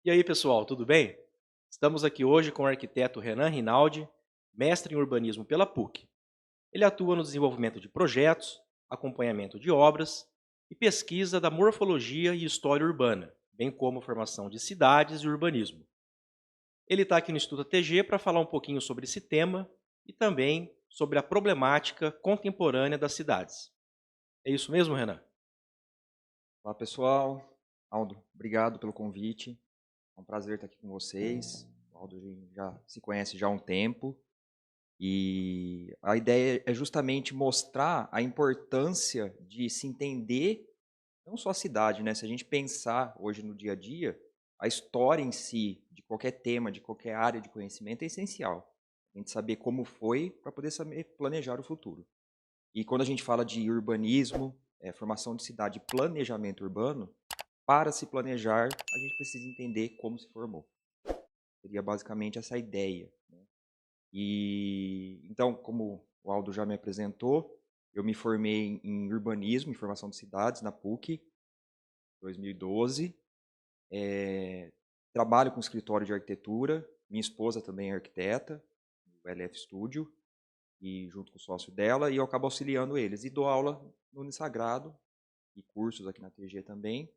E aí, pessoal, tudo bem? Estamos aqui hoje com o arquiteto Renan Rinaldi, mestre em urbanismo pela PUC. Ele atua no desenvolvimento de projetos, acompanhamento de obras e pesquisa da morfologia e história urbana, bem como formação de cidades e urbanismo. Ele está aqui no Instituto ATG para falar um pouquinho sobre esse tema e também sobre a problemática contemporânea das cidades. É isso mesmo, Renan? Olá pessoal, Aldo, obrigado pelo convite. É um prazer estar aqui com vocês. O Aldo a gente já se conhece já há um tempo e a ideia é justamente mostrar a importância de se entender não só a cidade, né? Se a gente pensar hoje no dia a dia, a história em si de qualquer tema, de qualquer área de conhecimento é essencial. A gente saber como foi para poder saber planejar o futuro. E quando a gente fala de urbanismo, formação de cidade, planejamento urbano, para se planejar, a gente precisa entender como se formou. Seria basicamente essa ideia, né. E então, como o Aldo já me apresentou, eu me formei em urbanismo, em formação de cidades na PUC, 2012. Trabalho com escritório de arquitetura, minha esposa também é arquiteta, o LF Studio, e junto com o sócio dela, e eu acabo auxiliando eles. E dou aula no Unisagrado e cursos aqui na TG também.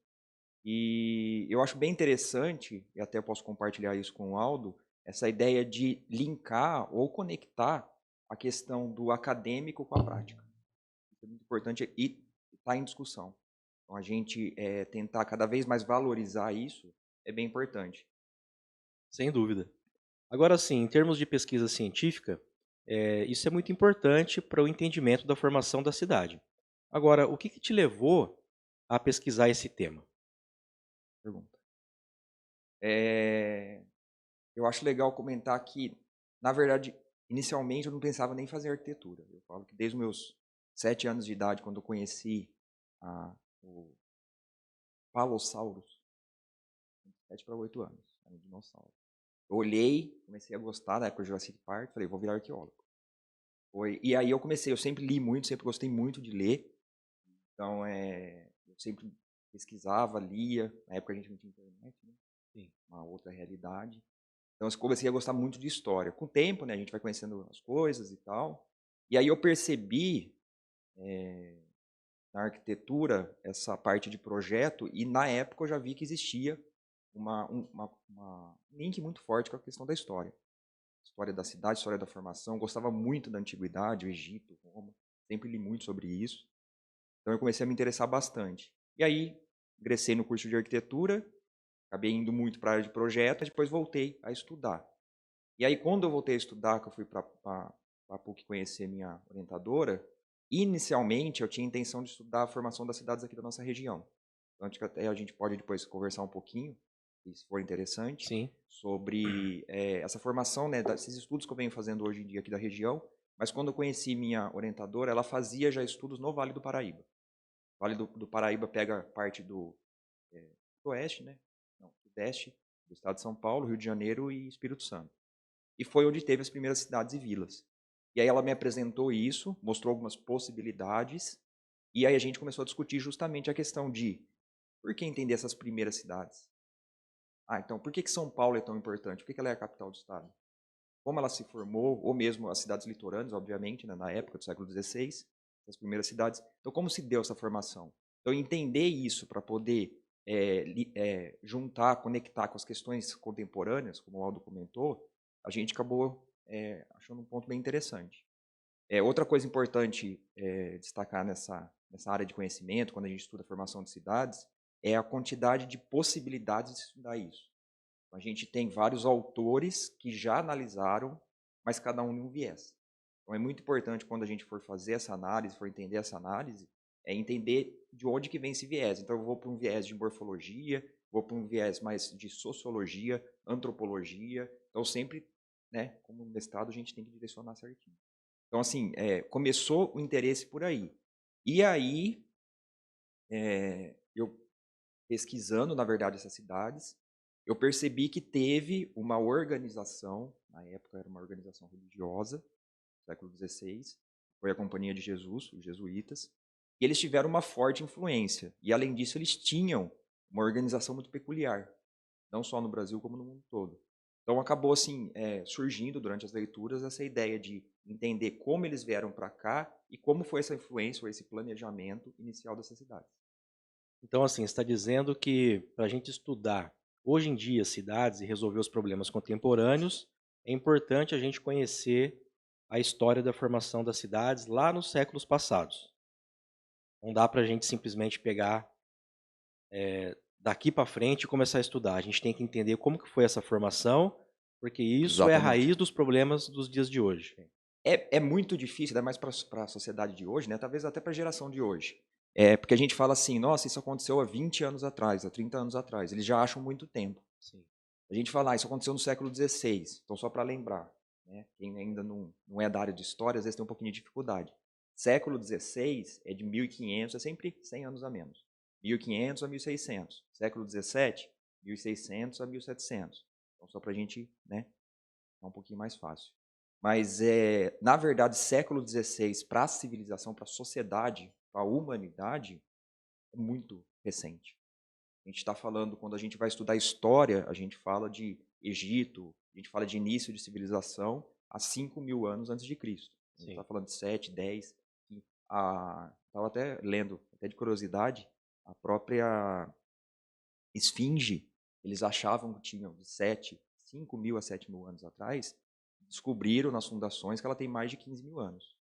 E eu acho bem interessante, e até posso compartilhar isso com o Aldo, essa ideia de linkar ou conectar a questão do acadêmico com a prática. Isso é muito importante e está em discussão. Então, a gente tentar cada vez mais valorizar isso é bem importante. Sem dúvida. Agora sim, em termos de pesquisa científica, isso é muito importante para o entendimento da formação da cidade. Agora, o que te levou a pesquisar esse tema? Pergunta. Eh, eu acho legal comentar que, na verdade, inicialmente eu não pensava nem em fazer arquitetura. Eu falo que desde os meus 7 anos de idade, quando eu conheci o Palosaurus, 7 para 8 anos, era um dinossauro. Eu olhei, comecei a gostar, na época do Jurassic Park, falei: "Vou virar arqueólogo". E aí eu comecei, eu sempre li muito, sempre gostei muito de ler, então, eu sempre pesquisava, lia, na época a gente não tinha internet, né, Sim. uma outra realidade. Então eu comecei a gostar muito de história. Com o tempo, né, a gente vai conhecendo as coisas e tal, e aí eu percebi, na arquitetura, essa parte de projeto, e na época eu já vi que existia um link muito forte com a questão da história. História da cidade, história da formação. Gostava muito da antiguidade, o Egito, Roma. Sempre li muito sobre isso. Então eu comecei a me interessar bastante. E aí, ingressei no curso de arquitetura, acabei indo muito para a área de projeto, mas depois voltei a estudar. E aí, quando eu voltei a estudar, que eu fui para a PUC conhecer minha orientadora, inicialmente eu tinha a intenção de estudar a formação das cidades aqui da nossa região. Então, acho que até a gente pode depois conversar um pouquinho, se for interessante, Sim. sobre essa formação, né, desses estudos que eu venho fazendo hoje em dia aqui da região. Mas quando eu conheci minha orientadora, ela fazia já estudos no Vale do Paraíba. O Vale do Paraíba pega parte do oeste, né? Não, sudeste do estado de São Paulo, Rio de Janeiro e Espírito Santo. E foi onde teve as primeiras cidades e vilas. E aí ela me apresentou isso, mostrou algumas possibilidades, e aí a gente começou a discutir justamente a questão de por que entender essas primeiras cidades? Ah, então por que São Paulo é tão importante? Por que ela é a capital do estado? Como ela se formou, ou mesmo as cidades litorâneas, obviamente, né, na época do século XVI, as primeiras cidades. Então, como se deu essa formação? Então, entender isso para poder juntar, conectar com as questões contemporâneas, como o Aldo comentou, a gente acabou achando um ponto bem interessante. Outra coisa importante destacar nessa área de conhecimento, quando a gente estuda a formação de cidades, é a quantidade de possibilidades de estudar isso. A gente tem vários autores que já analisaram, mas cada um em um viés. Então é muito importante quando a gente for fazer essa análise, for entender essa análise, é entender de onde que vem esse viés. Então eu vou para um viés de morfologia, vou para um viés mais de sociologia, antropologia. Então sempre, né, como mestrado, a gente tem que direcionar certinho. Então assim, começou o interesse por aí. E aí, eu pesquisando, na verdade, essas cidades, eu percebi que teve uma organização, na época era uma organização religiosa, século XVI, foi a Companhia de Jesus, os jesuítas, e eles tiveram uma forte influência. E, além disso, eles tinham uma organização muito peculiar. não só no Brasil como no mundo todo. Então acabou assim surgindo durante as leituras essa ideia de entender como eles vieram para cá e como foi essa influência ou esse planejamento inicial dessas cidades. Então, assim, você está dizendo que para a gente estudar hoje em dia cidades e resolver os problemas contemporâneos, é importante a gente conhecer a história da formação das cidades lá nos séculos passados. Não dá para a gente simplesmente pegar daqui para frente e começar a estudar. A gente tem que entender como que foi essa formação, porque isso é a Exatamente. raiz dos problemas dos dias de hoje. É muito difícil, ainda mais para a sociedade de hoje, né? Talvez até para a geração de hoje. Porque a gente fala assim, nossa, isso aconteceu há 20 anos atrás, há 30 anos atrás. Eles já acham muito tempo. Sim. A gente fala, isso aconteceu no século XVI. Então, só para lembrar, né? Quem ainda não é da área de história, às vezes tem um pouquinho de dificuldade. Século XVI é de 1500, é sempre 100 anos a menos. 1500 a 1600. Século XVII, 1600 a 1700. Então, só para a gente, né, ficar um pouquinho mais fácil. Mas, na verdade, século XVI para a civilização, para a sociedade, para a humanidade, é muito recente. A gente está falando, quando a gente vai estudar história, a gente fala de Egito, a gente fala de início de civilização há 5.000 anos antes de Cristo. A gente Sim. está falando de 7, 10. Estava até lendo, até de curiosidade, a própria esfinge, eles achavam que tinham de 5.000 a 7.000 anos atrás, descobriram nas fundações que ela tem mais de 15.000 anos.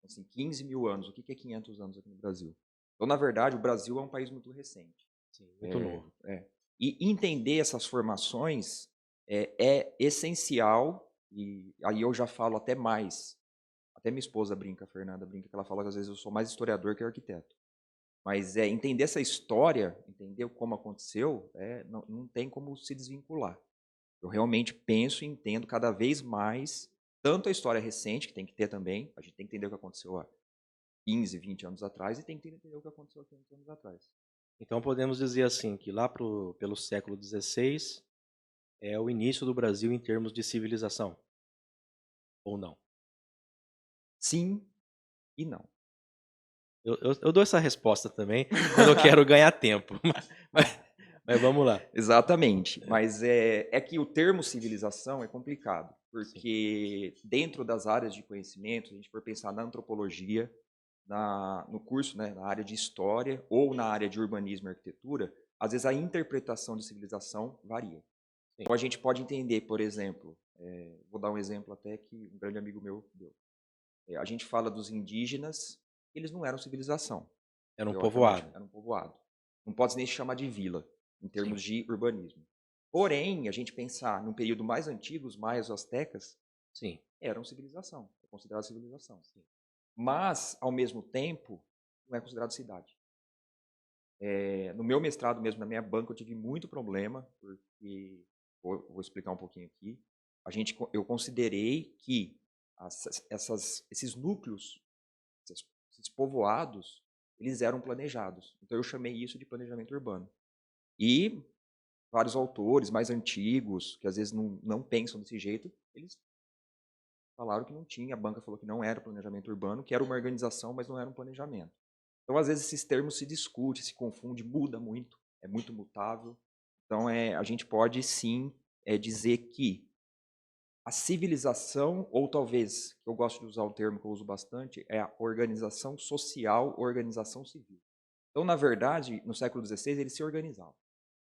Assim, 15.000 anos, o que é 500 anos aqui no Brasil? Então, na verdade, o Brasil é um país muito recente. Sim, muito novo. E entender essas formações é essencial, e aí eu já falo até mais. Até minha esposa brinca, a Fernanda brinca, que ela fala que às vezes eu sou mais historiador que arquiteto. Mas entender essa história, entender como aconteceu, não tem como se desvincular. Eu realmente penso e entendo cada vez mais, tanto a história recente, que tem que ter também, a gente tem que entender o que aconteceu há 15, 20 anos atrás, e tem que entender o que aconteceu há 500 anos atrás. Então podemos dizer assim que lá pelo século XVI é o início do Brasil em termos de civilização, ou não? Sim e não. Eu dou essa resposta também quando eu quero ganhar tempo, mas, mas vamos lá. Exatamente, mas é que o termo civilização é complicado, Sim, porque dentro das áreas de conhecimento, se a gente for pensar na antropologia, no curso, né, na área de história ou na área de urbanismo e arquitetura, às vezes a interpretação de civilização varia. sim. Então a gente pode entender, por exemplo, vou dar um exemplo até que um grande amigo meu deu. A gente fala dos indígenas, eles não eram civilização, Era um teoricamente, povoado. era um povoado. Não pode nem se chamar de vila, em Sim, termos de urbanismo. Porém, a gente pensar num período mais antigo, os maias e os astecas sim, eram civilização, é considerado civilização. Mas, ao mesmo tempo, não é considerado cidade. No meu mestrado mesmo, na minha banca, eu tive muito problema, porque, vou explicar um pouquinho aqui, eu considerei que esses núcleos, esses povoados, eles eram planejados. Então eu chamei isso de planejamento urbano. E vários autores mais antigos, que às vezes não pensam desse jeito, eles falaram que não tinha, a banca falou que não era planejamento urbano, que era uma organização, mas não era um planejamento. Então, às vezes, esses termos se discutem, se confundem, muda muito, é muito mutável. Então, a gente pode sim dizer que a civilização, ou talvez, eu gosto de usar o termo que eu uso bastante, é a organização social, organização civil. Então, na verdade, no século XVI, eles se organizavam.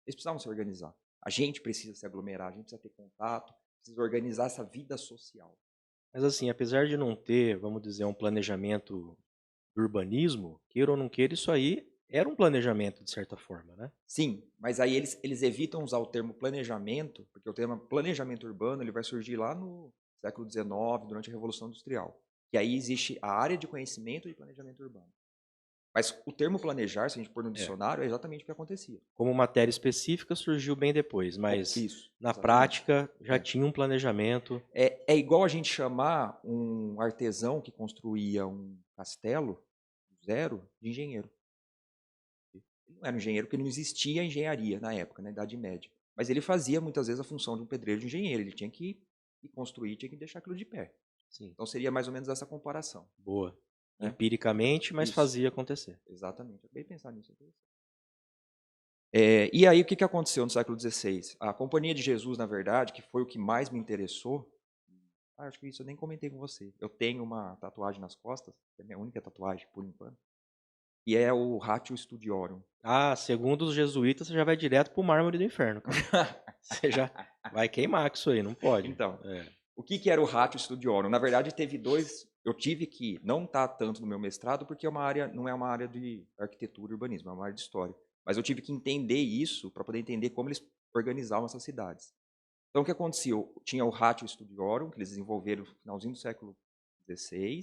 Eles precisavam se organizar. A gente precisa se aglomerar, a gente precisa ter contato, precisa organizar essa vida social. mas assim, apesar de não ter, vamos dizer, um planejamento do urbanismo, queira ou não queira, isso aí era um planejamento de certa forma, né? Sim, mas aí eles evitam usar o termo planejamento, porque o termo planejamento urbano ele vai surgir lá no século XIX, durante a Revolução Industrial. Que aí existe a área de conhecimento de planejamento urbano. Mas o termo planejar, se a gente pôr no É. dicionário, é exatamente o que acontecia. Como matéria específica surgiu bem depois, mas Isso, na exatamente. prática já É. tinha um planejamento. É igual a gente chamar um artesão que construía um castelo do zero de engenheiro. Ele não era um engenheiro porque não existia engenharia na época, na Idade Média. Mas ele fazia muitas vezes a função de um pedreiro de engenheiro. Ele tinha que construir, tinha que deixar aquilo de pé. Sim, Então seria mais ou menos essa comparação. boa. Né? Empiricamente, mas Isso, fazia acontecer. exatamente. Eu acabei de pensar nisso. E aí, o que aconteceu no século XVI? A Companhia de Jesus, na verdade, que foi o que mais me interessou, acho que isso eu nem comentei com você. Eu tenho uma tatuagem nas costas, que é a minha única tatuagem, por enquanto, e é o Ratio Studiorum. Ah, segundo os jesuítas, você já vai direto pro mármore do inferno, cara. Você já vai queimar com isso aí, não pode. Então, É. o que era o Ratio Studiorum? Na verdade, teve dois. Eu tive que não estar tanto no meu mestrado, porque é uma área, não é uma área de arquitetura e urbanismo, é uma área de história. Mas eu tive que entender isso para poder entender como eles organizavam essas cidades. Então, o que aconteceu? Tinha o Ratio Studiorum, que eles desenvolveram no finalzinho do século XVI,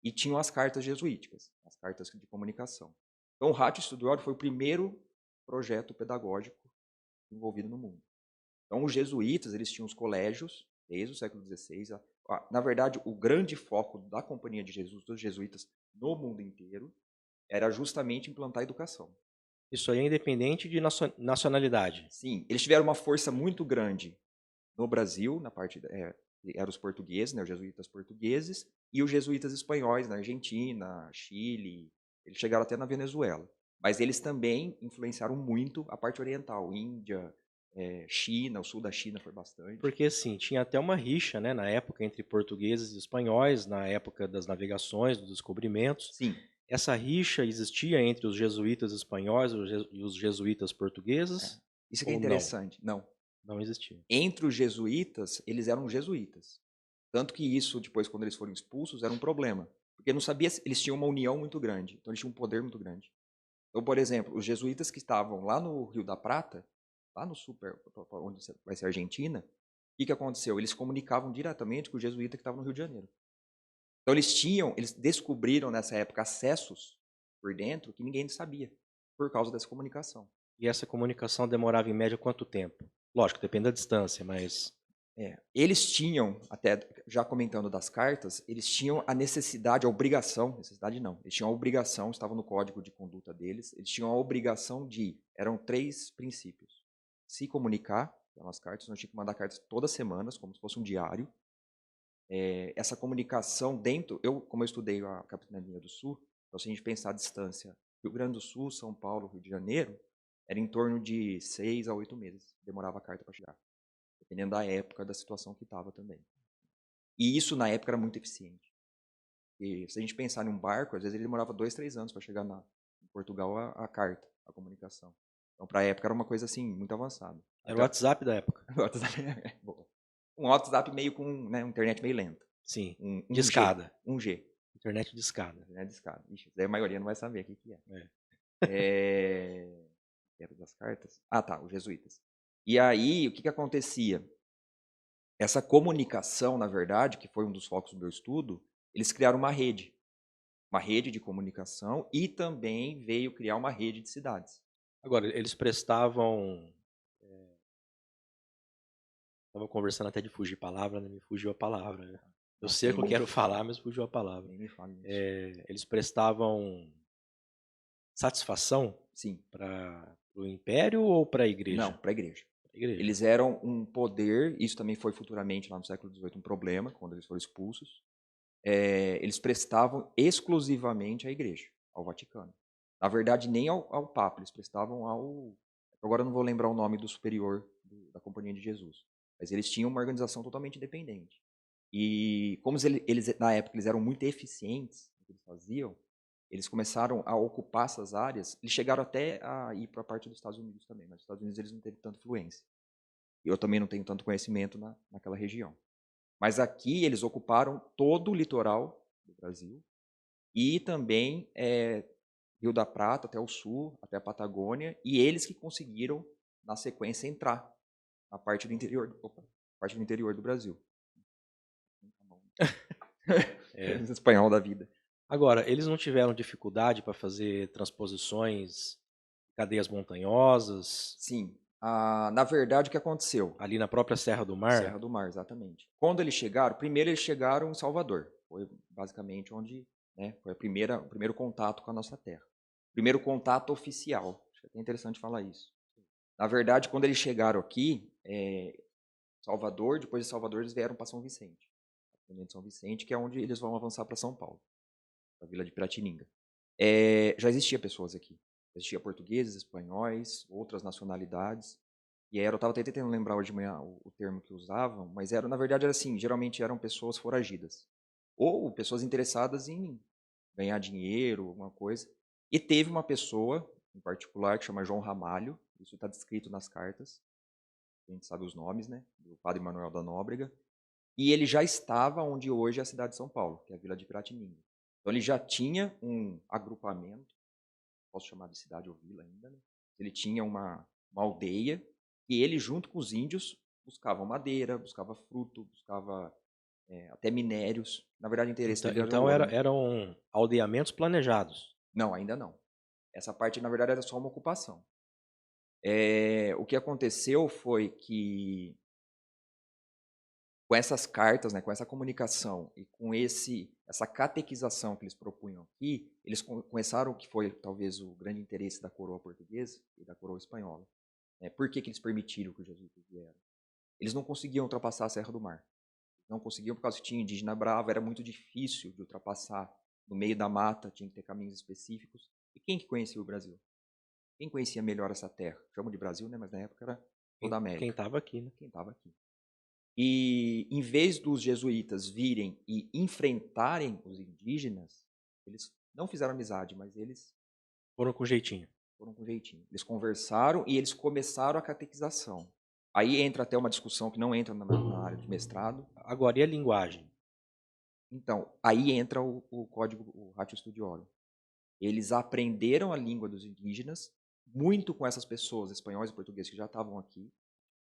e tinham as cartas jesuíticas, as cartas de comunicação. Então, o Ratio Studiorum foi o primeiro projeto pedagógico desenvolvido no mundo. Então, os jesuítas, eles tinham os colégios, desde o século XVI. Na verdade, o grande foco da Companhia de Jesus, dos jesuítas, no mundo inteiro, era justamente implantar a educação. Isso aí é independente de nacionalidade. Sim, eles tiveram uma força muito grande no Brasil, na parte eram os portugueses, né, os jesuítas portugueses, e os jesuítas espanhóis na Argentina, Chile, eles chegaram até na Venezuela. Mas eles também influenciaram muito a parte oriental, Índia, China, o sul da China foi bastante. Porque, assim, tinha até uma rixa, né, na época, entre portugueses e espanhóis, na época das navegações, dos descobrimentos. Sim. Essa rixa existia entre os jesuítas espanhóis e os jesuítas portugueses? Isso que é Ou não? interessante. Não. Não existia. Entre os jesuítas, eles eram jesuítas. Tanto que isso, depois, quando eles foram expulsos, era um problema. Porque não sabia, eles tinham uma união muito grande. Então, eles tinham um poder muito grande. Então, por exemplo, os jesuítas que estavam lá no Rio da Prata, lá no sul, onde vai ser a Argentina, o que aconteceu? Eles comunicavam diretamente com o jesuíta que estava no Rio de Janeiro. Então, eles descobriram nessa época acessos por dentro que ninguém sabia, por causa dessa comunicação. E essa comunicação demorava em média quanto tempo? Lógico, depende da distância, mas... Eles tinham, até já comentando das cartas, eles tinham a necessidade, a obrigação, necessidade não, eles tinham a obrigação, estava no código de conduta deles, eles tinham a obrigação eram 3 princípios: se comunicar, pelas cartas, nós tínhamos que mandar cartas todas as semanas, como se fosse um diário. Essa comunicação como eu estudei a Capitania do Sul, então se a gente pensar a distância, Rio Grande do Sul, São Paulo, Rio de Janeiro, era em torno de 6 a 8 meses, demorava a carta para chegar, dependendo da época, da situação que estava também. E isso, na época, era muito eficiente. E se a gente pensar em um barco, às vezes ele demorava 2, 3 anos para chegar em Portugal a carta, a comunicação. Então, para a época, era uma coisa assim, muito avançada. Era o WhatsApp da época. Um WhatsApp meio com uma internet meio lenta. Sim, Um de escada. 1G. Internet de escada. Internet de escada. Ixi, daí a maioria não vai saber o que é. Era das cartas? Ah, tá, os jesuítas. E aí, o que acontecia? Essa comunicação, na verdade, que foi um dos focos do meu estudo, eles criaram uma rede de comunicação e também veio criar uma rede de cidades. Agora, eles prestavam... Estava conversando até de fugir palavra, né? Me fugiu a palavra. Né? Eu sei o que eu quero falar, mas fugiu a palavra. Nem me fale isso. Eles prestavam satisfação para o império ou para a igreja? Não, para a igreja. Igreja. Eles eram um poder, isso também foi futuramente, lá no século XVIII, um problema, quando eles foram expulsos. Eles prestavam exclusivamente à igreja, ao Vaticano. Na verdade, nem ao Papa, eles prestavam ao... Agora eu não vou lembrar o nome do superior da Companhia de Jesus. Mas eles tinham uma organização totalmente independente. E como eles na época, eles eram muito eficientes no que eles faziam, eles começaram a ocupar essas áreas. Eles chegaram até a ir para a parte dos Estados Unidos também, mas nos Estados Unidos eles não teve tanta influência. E eu também não tenho tanto conhecimento naquela região. Mas aqui eles ocuparam todo o litoral do Brasil e também Rio da Prata até o sul, até a Patagônia, e eles que conseguiram, na sequência, entrar na parte do interior, parte do interior do Brasil. Espanhol da vida. Agora, eles não tiveram dificuldade para fazer transposições de cadeias montanhosas? Sim. Na verdade, o que aconteceu? Ali na própria Serra do Mar? Serra do Mar, exatamente. Quando eles chegaram, primeiro eles chegaram em Salvador. Foi basicamente onde foi o primeiro contato com a nossa terra. Primeiro contato oficial. Acho que é até interessante falar isso. Na verdade, quando eles chegaram aqui, Salvador, depois de Salvador eles vieram para São Vicente. A São Vicente, que é onde eles vão avançar para São Paulo, para a Vila de Piratininga. Já existia pessoas aqui. Existia portugueses, espanhóis, outras nacionalidades. E eu estava até tentando lembrar hoje de manhã o termo que usavam, mas na verdade era assim, geralmente eram pessoas foragidas. Ou pessoas interessadas em ganhar dinheiro, alguma coisa. E teve uma pessoa, em particular, que chama João Ramalho, isso está descrito nas cartas, a gente sabe os nomes, né? Do padre Manuel da Nóbrega. E ele já estava onde hoje é a cidade de São Paulo, que é a Vila de Piratininga. Então ele já tinha um agrupamento, posso chamar de cidade ou vila ainda, né? Ele tinha uma aldeia e ele, junto com os índios, buscava madeira, buscava fruto, buscava até minérios. Na verdade, o interesse Então, dele era o então ouro, né? eram aldeamentos planejados. Não, ainda não. Essa parte, na verdade, era só uma ocupação. O que aconteceu foi que, com essas cartas, né, com essa comunicação e com essa catequização que eles propunham aqui, eles começaram, que foi talvez o grande interesse da coroa portuguesa e da coroa espanhola. Por que eles permitiram que os jesuítas vieram? Eles não conseguiam ultrapassar a Serra do Mar. Não conseguiam por causa que tinha indígena bravo, era muito difícil de ultrapassar no meio da mata, tinha que ter caminhos específicos. E quem que conhecia o Brasil? Quem conhecia melhor essa terra? Chamam de Brasil, né? Mas na época era toda a Quem América. estava aqui, né? Quem estava aqui. E em vez dos jesuítas virem e enfrentarem os indígenas, eles não fizeram amizade, mas eles Foram com jeitinho. foram com jeitinho. Eles conversaram e eles começaram a catequização. Aí entra até uma discussão que não entra na área de mestrado. Agora, e a linguagem? Então, aí entra o código, o Ratio Studiorum. Eles aprenderam a língua dos indígenas, muito com essas pessoas, espanhóis e portugueses, que já estavam aqui,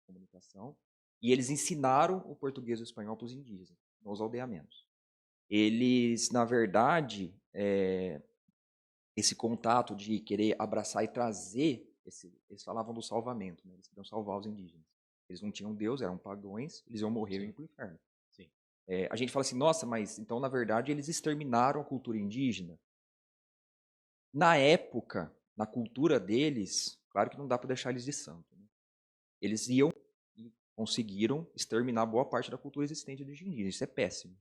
comunicação, e eles ensinaram o português e o espanhol para os indígenas, nos aldeamentos. Eles, na verdade, esse contato de querer abraçar e trazer, eles falavam do salvamento, né? Eles queriam salvar os indígenas. Eles não tinham Deus, eram pagões, eles iam morrer e iam para o inferno. Sim. A gente fala assim, nossa, mas então, na verdade, eles exterminaram a cultura indígena? Na época, na cultura deles, claro que não dá para deixar eles de santo. Né? Eles iam e conseguiram exterminar boa parte da cultura existente dos indígenas. Isso é péssimo.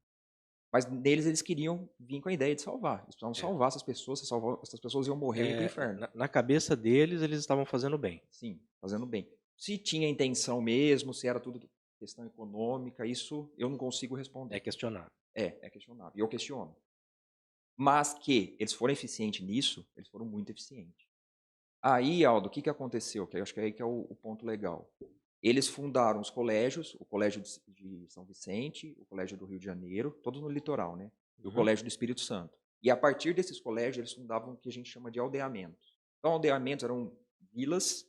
Mas neles eles queriam vir com a ideia de salvar. Eles precisavam salvar essas pessoas, essas pessoas iam morrer e ir para o inferno. Na cabeça deles, eles estavam fazendo bem. Sim, fazendo bem. Se tinha intenção mesmo, se era tudo questão econômica, isso eu não consigo responder. É questionável. É questionável. E eu questiono. Mas que eles foram eficientes nisso, eles foram muito eficientes. Aí, Aldo, o que aconteceu? Que eu acho que aí que é o ponto legal. Eles fundaram os colégios, o Colégio de São Vicente, o Colégio do Rio de Janeiro, todos no litoral, né? E o Colégio do Espírito Santo. E a partir desses colégios, eles fundavam o que a gente chama de aldeamentos. Então, aldeamentos eram vilas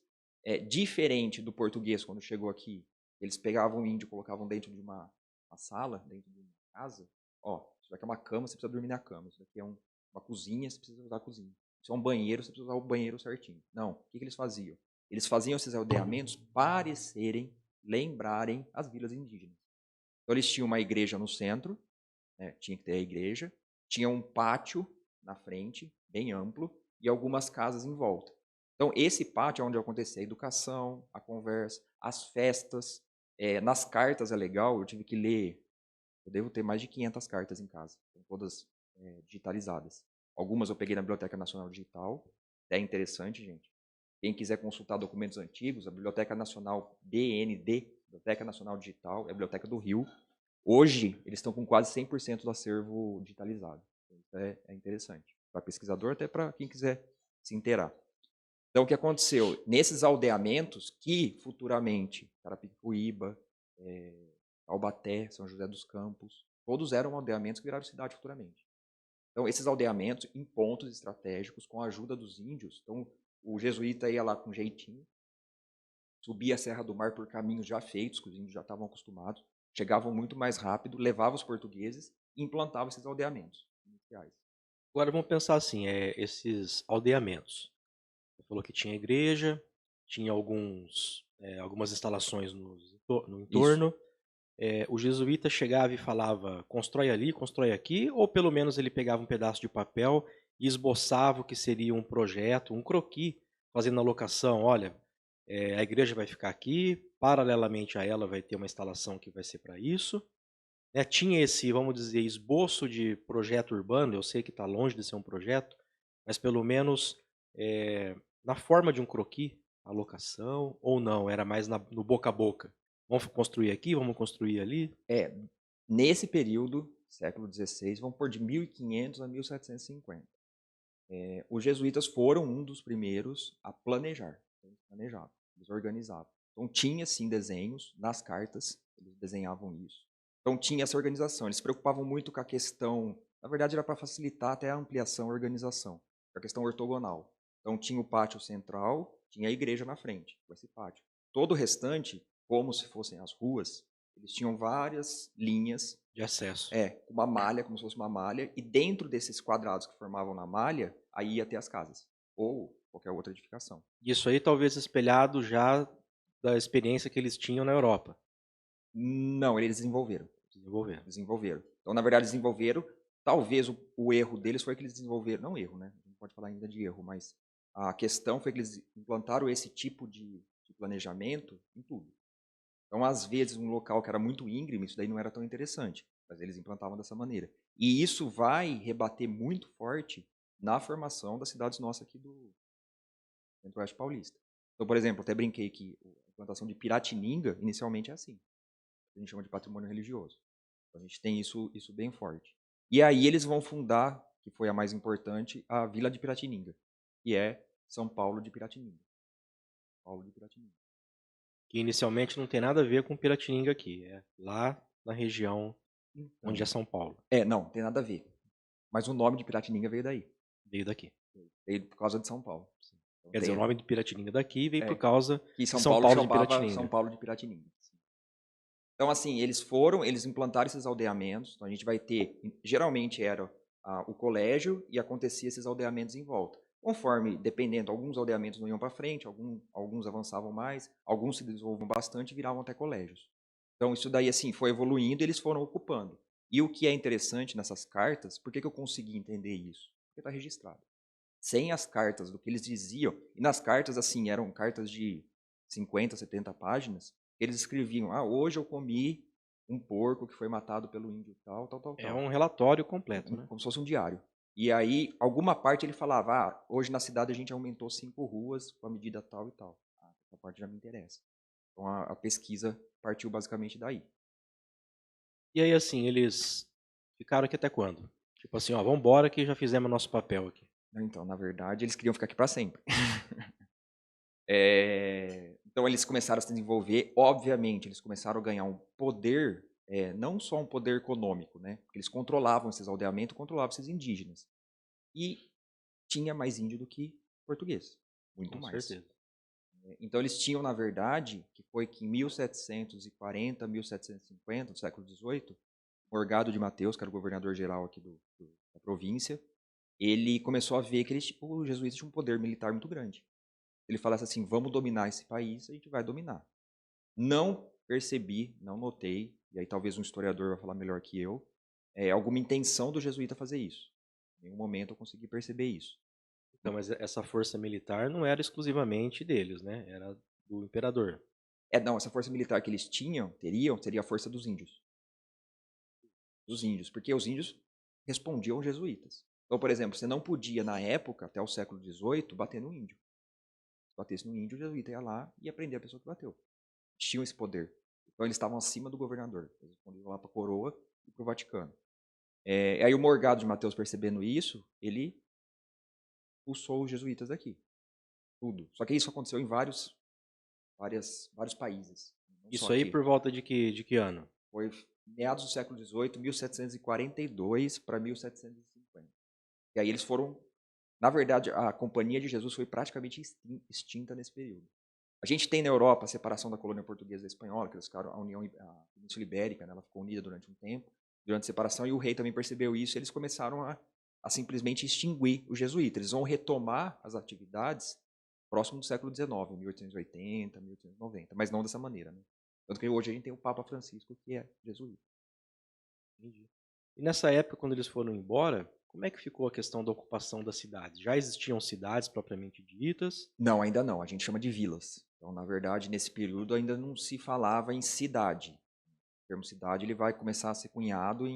diferente do português quando chegou aqui. Eles pegavam o índio, colocavam dentro de uma sala, dentro de uma casa. Ó, isso aqui é uma cama, você precisa dormir na cama. Isso aqui é uma cozinha, você precisa usar a cozinha. Isso é um banheiro, você precisa usar o banheiro certinho. Não, o que eles faziam? Eles faziam esses aldeamentos parecerem, lembrarem as vilas indígenas. Então eles tinham uma igreja no centro, né, tinha que ter a igreja, tinha um pátio na frente, bem amplo, e algumas casas em volta. Então esse pátio é onde acontecia a educação, a conversa, as festas. Nas cartas é legal, eu tive que ler, eu devo ter mais de 500 cartas em casa, todas digitalizadas. Algumas eu peguei na Biblioteca Nacional Digital, é interessante, gente. Quem quiser consultar documentos antigos, a Biblioteca Nacional BND, Biblioteca Nacional Digital, é a Biblioteca do Rio. Hoje, eles estão com quase 100% do acervo digitalizado. Isso é interessante. Para pesquisador, até para quem quiser se inteirar. Então, o que aconteceu? Nesses aldeamentos, que futuramente, Carapicuíba, Taubaté, São José dos Campos, todos eram aldeamentos que viraram cidade futuramente. Então, esses aldeamentos, em pontos estratégicos, com a ajuda dos índios, então, o jesuíta ia lá com jeitinho, subia a Serra do Mar por caminhos já feitos, que os índios já estavam acostumados, chegavam muito mais rápido, levavam os portugueses e implantavam esses aldeamentos iniciais. Agora vamos pensar assim, esses aldeamentos. Você falou que tinha igreja, tinha algumas instalações no Isso. entorno. O jesuíta chegava e falava, constrói ali, constrói aqui, ou pelo menos ele pegava um pedaço de papel e esboçava o que seria um projeto, um croquis, fazendo a locação. Olha, a igreja vai ficar aqui, paralelamente a ela vai ter uma instalação que vai ser para isso. Tinha esse, vamos dizer, esboço de projeto urbano, eu sei que está longe de ser um projeto, mas pelo menos na forma de um croquis, a locação, ou não? Era mais no boca a boca? Vamos construir aqui, vamos construir ali? É, nesse período, século XVI, vamos pôr de 1500 a 1750. Os jesuítas foram um dos primeiros a planejar. Eles planejavam, eles organizavam. Então tinha sim desenhos nas cartas, eles desenhavam isso. Então tinha essa organização. Eles se preocupavam muito com a questão, na verdade era para facilitar até a ampliação e organização, a questão ortogonal. Então tinha o pátio central, tinha a igreja na frente, com esse pátio. Todo o restante, como se fossem as ruas, eles tinham várias linhas, De acesso. uma malha, como se fosse uma malha, e dentro desses quadrados que formavam na malha, aí ia ter as casas, ou qualquer outra edificação. Isso aí talvez espelhado já da experiência que eles tinham na Europa. Não, eles desenvolveram. Desenvolver. Desenvolveram. Então, na verdade, desenvolveram. Talvez o erro deles foi que eles desenvolveram, não erro, né? Não pode falar ainda de erro, mas a questão foi que eles implantaram esse tipo de planejamento em tudo. Então, às vezes, um local que era muito íngreme, isso daí não era tão interessante, mas eles implantavam dessa maneira. E isso vai rebater muito forte na formação das cidades nossas aqui do Centro-Oeste Paulista. Então, por exemplo, até brinquei que a implantação de Piratininga, inicialmente, é assim. A gente chama de patrimônio religioso. Então, a gente tem isso bem forte. E aí eles vão fundar, que foi a mais importante, a Vila de Piratininga, que é São Paulo de Piratininga. Paulo de Piratininga. Que inicialmente não tem nada a ver com Piratininga aqui. É lá na região onde é Então, São Paulo. não tem nada a ver. Mas o nome de Piratininga veio daí. Veio daqui. Veio por causa de São Paulo. Então, Quer dizer, o nome de Piratininga daqui veio por é, causa que de São São Paulo Paulo de chamava São Piratininga. Paulo de Piratininga. Então, assim, eles implantaram esses aldeamentos. Então, a gente vai ter, geralmente era o colégio e acontecia esses aldeamentos em volta. Conforme, dependendo, alguns aldeamentos não iam para frente, alguns avançavam mais, alguns se desenvolviam bastante e viravam até colégios. Então, isso daí, assim, foi evoluindo e eles foram ocupando. E o que é interessante nessas cartas, por que eu consegui entender isso? Porque está registrado. Sem as cartas do que eles diziam, e nas cartas, assim, eram cartas de 50, 70 páginas, eles escreviam, hoje eu comi um porco que foi matado pelo índio tal, tal, tal, É tal. um relatório completo, né? Como se fosse um diário. E aí, alguma parte ele falava, hoje na cidade a gente aumentou 5 ruas com a medida tal e tal. Essa parte já me interessa. Então a pesquisa partiu basicamente daí. E aí, assim, eles ficaram aqui até quando? Tipo assim, ó, vamos embora que já fizemos nosso papel aqui. Então, na verdade, eles queriam ficar aqui para sempre. Então eles começaram a se desenvolver, obviamente, eles começaram a ganhar um poder, não só um poder econômico, né? Porque eles controlavam esses aldeamentos, controlavam esses indígenas. E tinha mais índio do que português, muito Com mais. certeza. Então eles tinham, na verdade, que foi que em 1740, 1750, do século XVIII, Morgado de Mateus, que era o governador-geral aqui da província, ele começou a ver que os jesuítas tinham um poder militar muito grande. Ele falasse assim, vamos dominar esse país, a gente vai dominar. Não percebi, não notei, e aí talvez um historiador vai falar melhor que eu, alguma intenção do jesuíta fazer isso. Em nenhum momento eu consegui perceber isso. Então, mas essa força militar não era exclusivamente deles, né? Era do imperador. Não, essa força militar que eles teriam, seria a força dos índios. Dos índios, porque os índios respondiam aos jesuítas. Então, por exemplo, você não podia, na época, até o século XVIII, bater no índio. Se batesse no índio, o jesuíta ia lá e ia prender a pessoa que bateu. Tinham esse poder. Então, eles estavam acima do governador. Eles respondiam lá para a coroa e para o Vaticano. Aí o Morgado de Mateus, percebendo isso, ele expulsou os jesuítas daqui. Tudo. Só que isso aconteceu em vários países. Não só Isso aí aqui. por volta de que ano? Foi meados do século XVIII, 1742 para 1750. E aí eles foram... Na verdade, a Companhia de Jesus foi praticamente extinta nesse período. A gente tem na Europa a separação da colônia portuguesa e espanhola, que eles ficaram, a Península Ibérica, né, ela ficou unida durante um tempo, durante a separação, e o rei também percebeu isso, e eles começaram a simplesmente extinguir os jesuítas. Eles vão retomar as atividades próximo do século XIX, 1880, 1890, mas não dessa maneira. Né? Tanto que hoje a gente tem o Papa Francisco, que é jesuíta. Entendi. E nessa época, quando eles foram embora, como é que ficou a questão da ocupação das cidades? Já existiam cidades propriamente ditas? Não, ainda não. A gente chama de vilas. Então, na verdade, nesse período ainda não se falava em cidade. O termo cidade ele vai começar a ser cunhado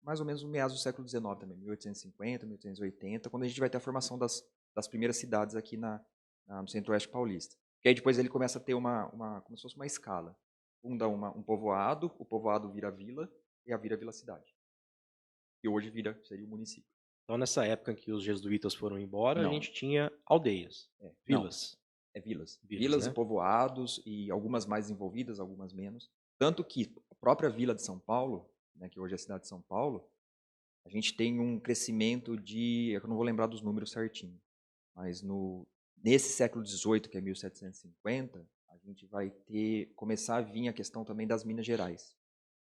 mais ou menos no meados do século XIX também, 1850, 1880, quando a gente vai ter a formação das primeiras cidades aqui no centro-oeste paulista. Que aí depois ele começa a ter como se fosse uma escala. Funda um povoado, o povoado vira vila, e a vira cidade. E hoje seria o município. Então, nessa época em que os jesuítas foram embora, a Não, gente tinha aldeias, não, vilas. vilas. Vilas, Vilas e né? povoados, e algumas mais envolvidas, algumas menos. Tanto que a própria vila de São Paulo, né, que hoje é a cidade de São Paulo, a gente tem um crescimento eu não vou lembrar dos números certinho, mas nesse século XVIII, que é 1750, a gente vai começar a vir a questão também das Minas Gerais,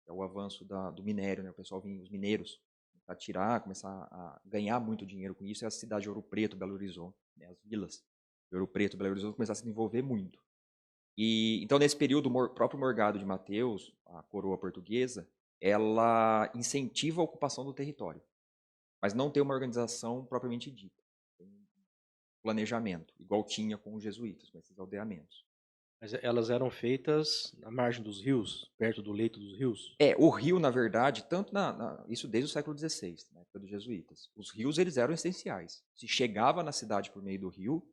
que é o avanço do minério, né? O pessoal os mineiros, a tirar, começar a ganhar muito dinheiro com isso, é a cidade de Ouro Preto, Belo Horizonte, né? As vilas de Ouro Preto, Belo Horizonte, começar a se desenvolver muito. Então, nesse período, o próprio Morgado de Mateus, a coroa portuguesa, ela incentiva a ocupação do território, mas não tem uma organização propriamente dita. Tem um planejamento, igual tinha com os jesuítas, com esses aldeamentos. Mas elas eram feitas na margem dos rios, perto do leito dos rios? O rio, na verdade, tanto isso desde o século XVI, na época dos jesuítas. Os rios eles eram essenciais. Se chegava na cidade por meio do rio,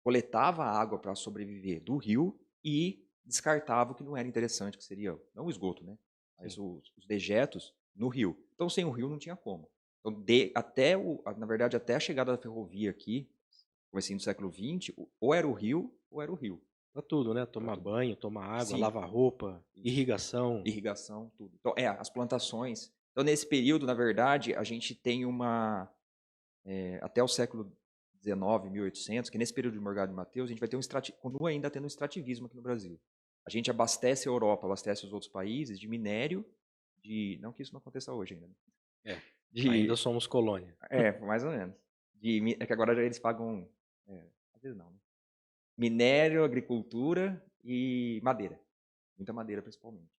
coletava água para sobreviver do rio e descartava o que não era interessante, que seria, não o esgoto, né? Mas os dejetos no rio. Então, sem o rio não tinha como. Então, na verdade, até a chegada da ferrovia aqui, comecinho do século XX, ou era o rio, ou era o rio. Pra tudo, né? Tomar banho, tomar água, Sim. lavar roupa, irrigação. Irrigação, tudo. Então, as plantações. Então, nesse período, na verdade, a gente tem até o século XIX, 1800, que nesse período de Morgado de Mateus, a gente vai ter continua ainda tendo um extrativismo aqui no Brasil. A gente abastece a Europa, abastece os outros países de minério, não que isso não aconteça hoje ainda, né? Ainda somos colônia. Mais ou menos. É que agora eles pagam, às vezes não, né? Minério, agricultura e madeira. Muita madeira, principalmente.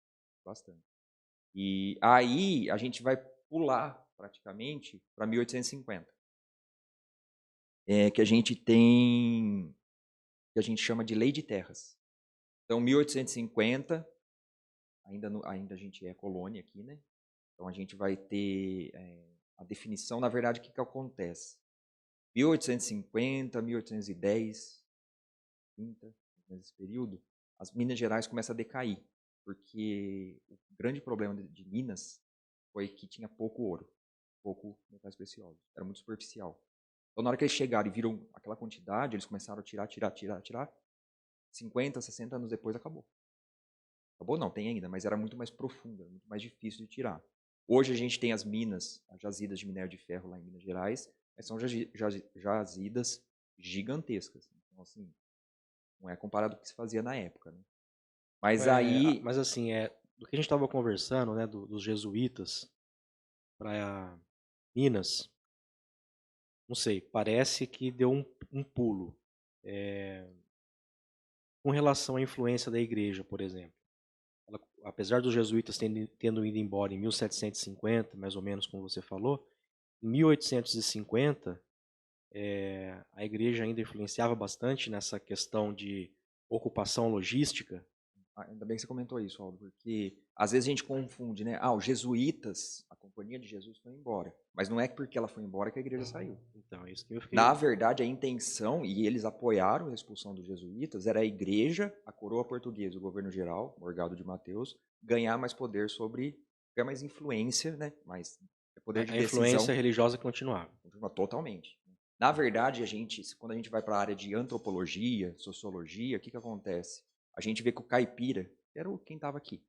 Bastante. E aí a gente vai pular praticamente para 1850. Que a gente tem, que a gente chama de Lei de Terras. Então, 1850, ainda a gente é colônia aqui, né? Então, a gente vai ter a definição, na verdade, o que acontece? 1850, 1810, 30, nesse período, as Minas Gerais começam a decair, porque o grande problema de Minas foi que tinha pouco ouro, pouco metais preciosos, era muito superficial. Então, na hora que eles chegaram e viram aquela quantidade, eles começaram a tirar. 50, 60 anos depois, acabou. Acabou não, tem ainda, mas era muito mais profunda, muito mais difícil de tirar. Hoje a gente tem as minas, as jazidas de minério de ferro lá em Minas Gerais, mas são jazidas gigantescas. Então, assim, não é comparado com o que se fazia na época, né? Mas aí... Mas assim, do que a gente estava conversando, né, dos jesuítas para Minas, não sei, parece que deu um pulo. Com relação à influência da igreja, por exemplo. Apesar dos jesuítas tendo ido embora em 1750, mais ou menos como você falou, em 1850, a igreja ainda influenciava bastante nessa questão de ocupação logística. Ainda bem que você comentou isso, Aldo, porque às vezes a gente confunde, né? Os jesuítas, a Companhia de Jesus foi embora. Mas não é porque ela foi embora que a igreja saiu. Então, isso que eu fiquei... Na verdade, a intenção, e eles apoiaram a expulsão dos jesuítas, era a igreja, a coroa portuguesa, o governo geral, Morgado de Mateus, ganhar mais poder ganhar mais influência, né? Mais poder de A decisão. influência religiosa continuava. Continua totalmente. Na verdade, quando a gente vai para a área de antropologia, sociologia, o que acontece? A gente vê que o caipira, que era quem estava aqui.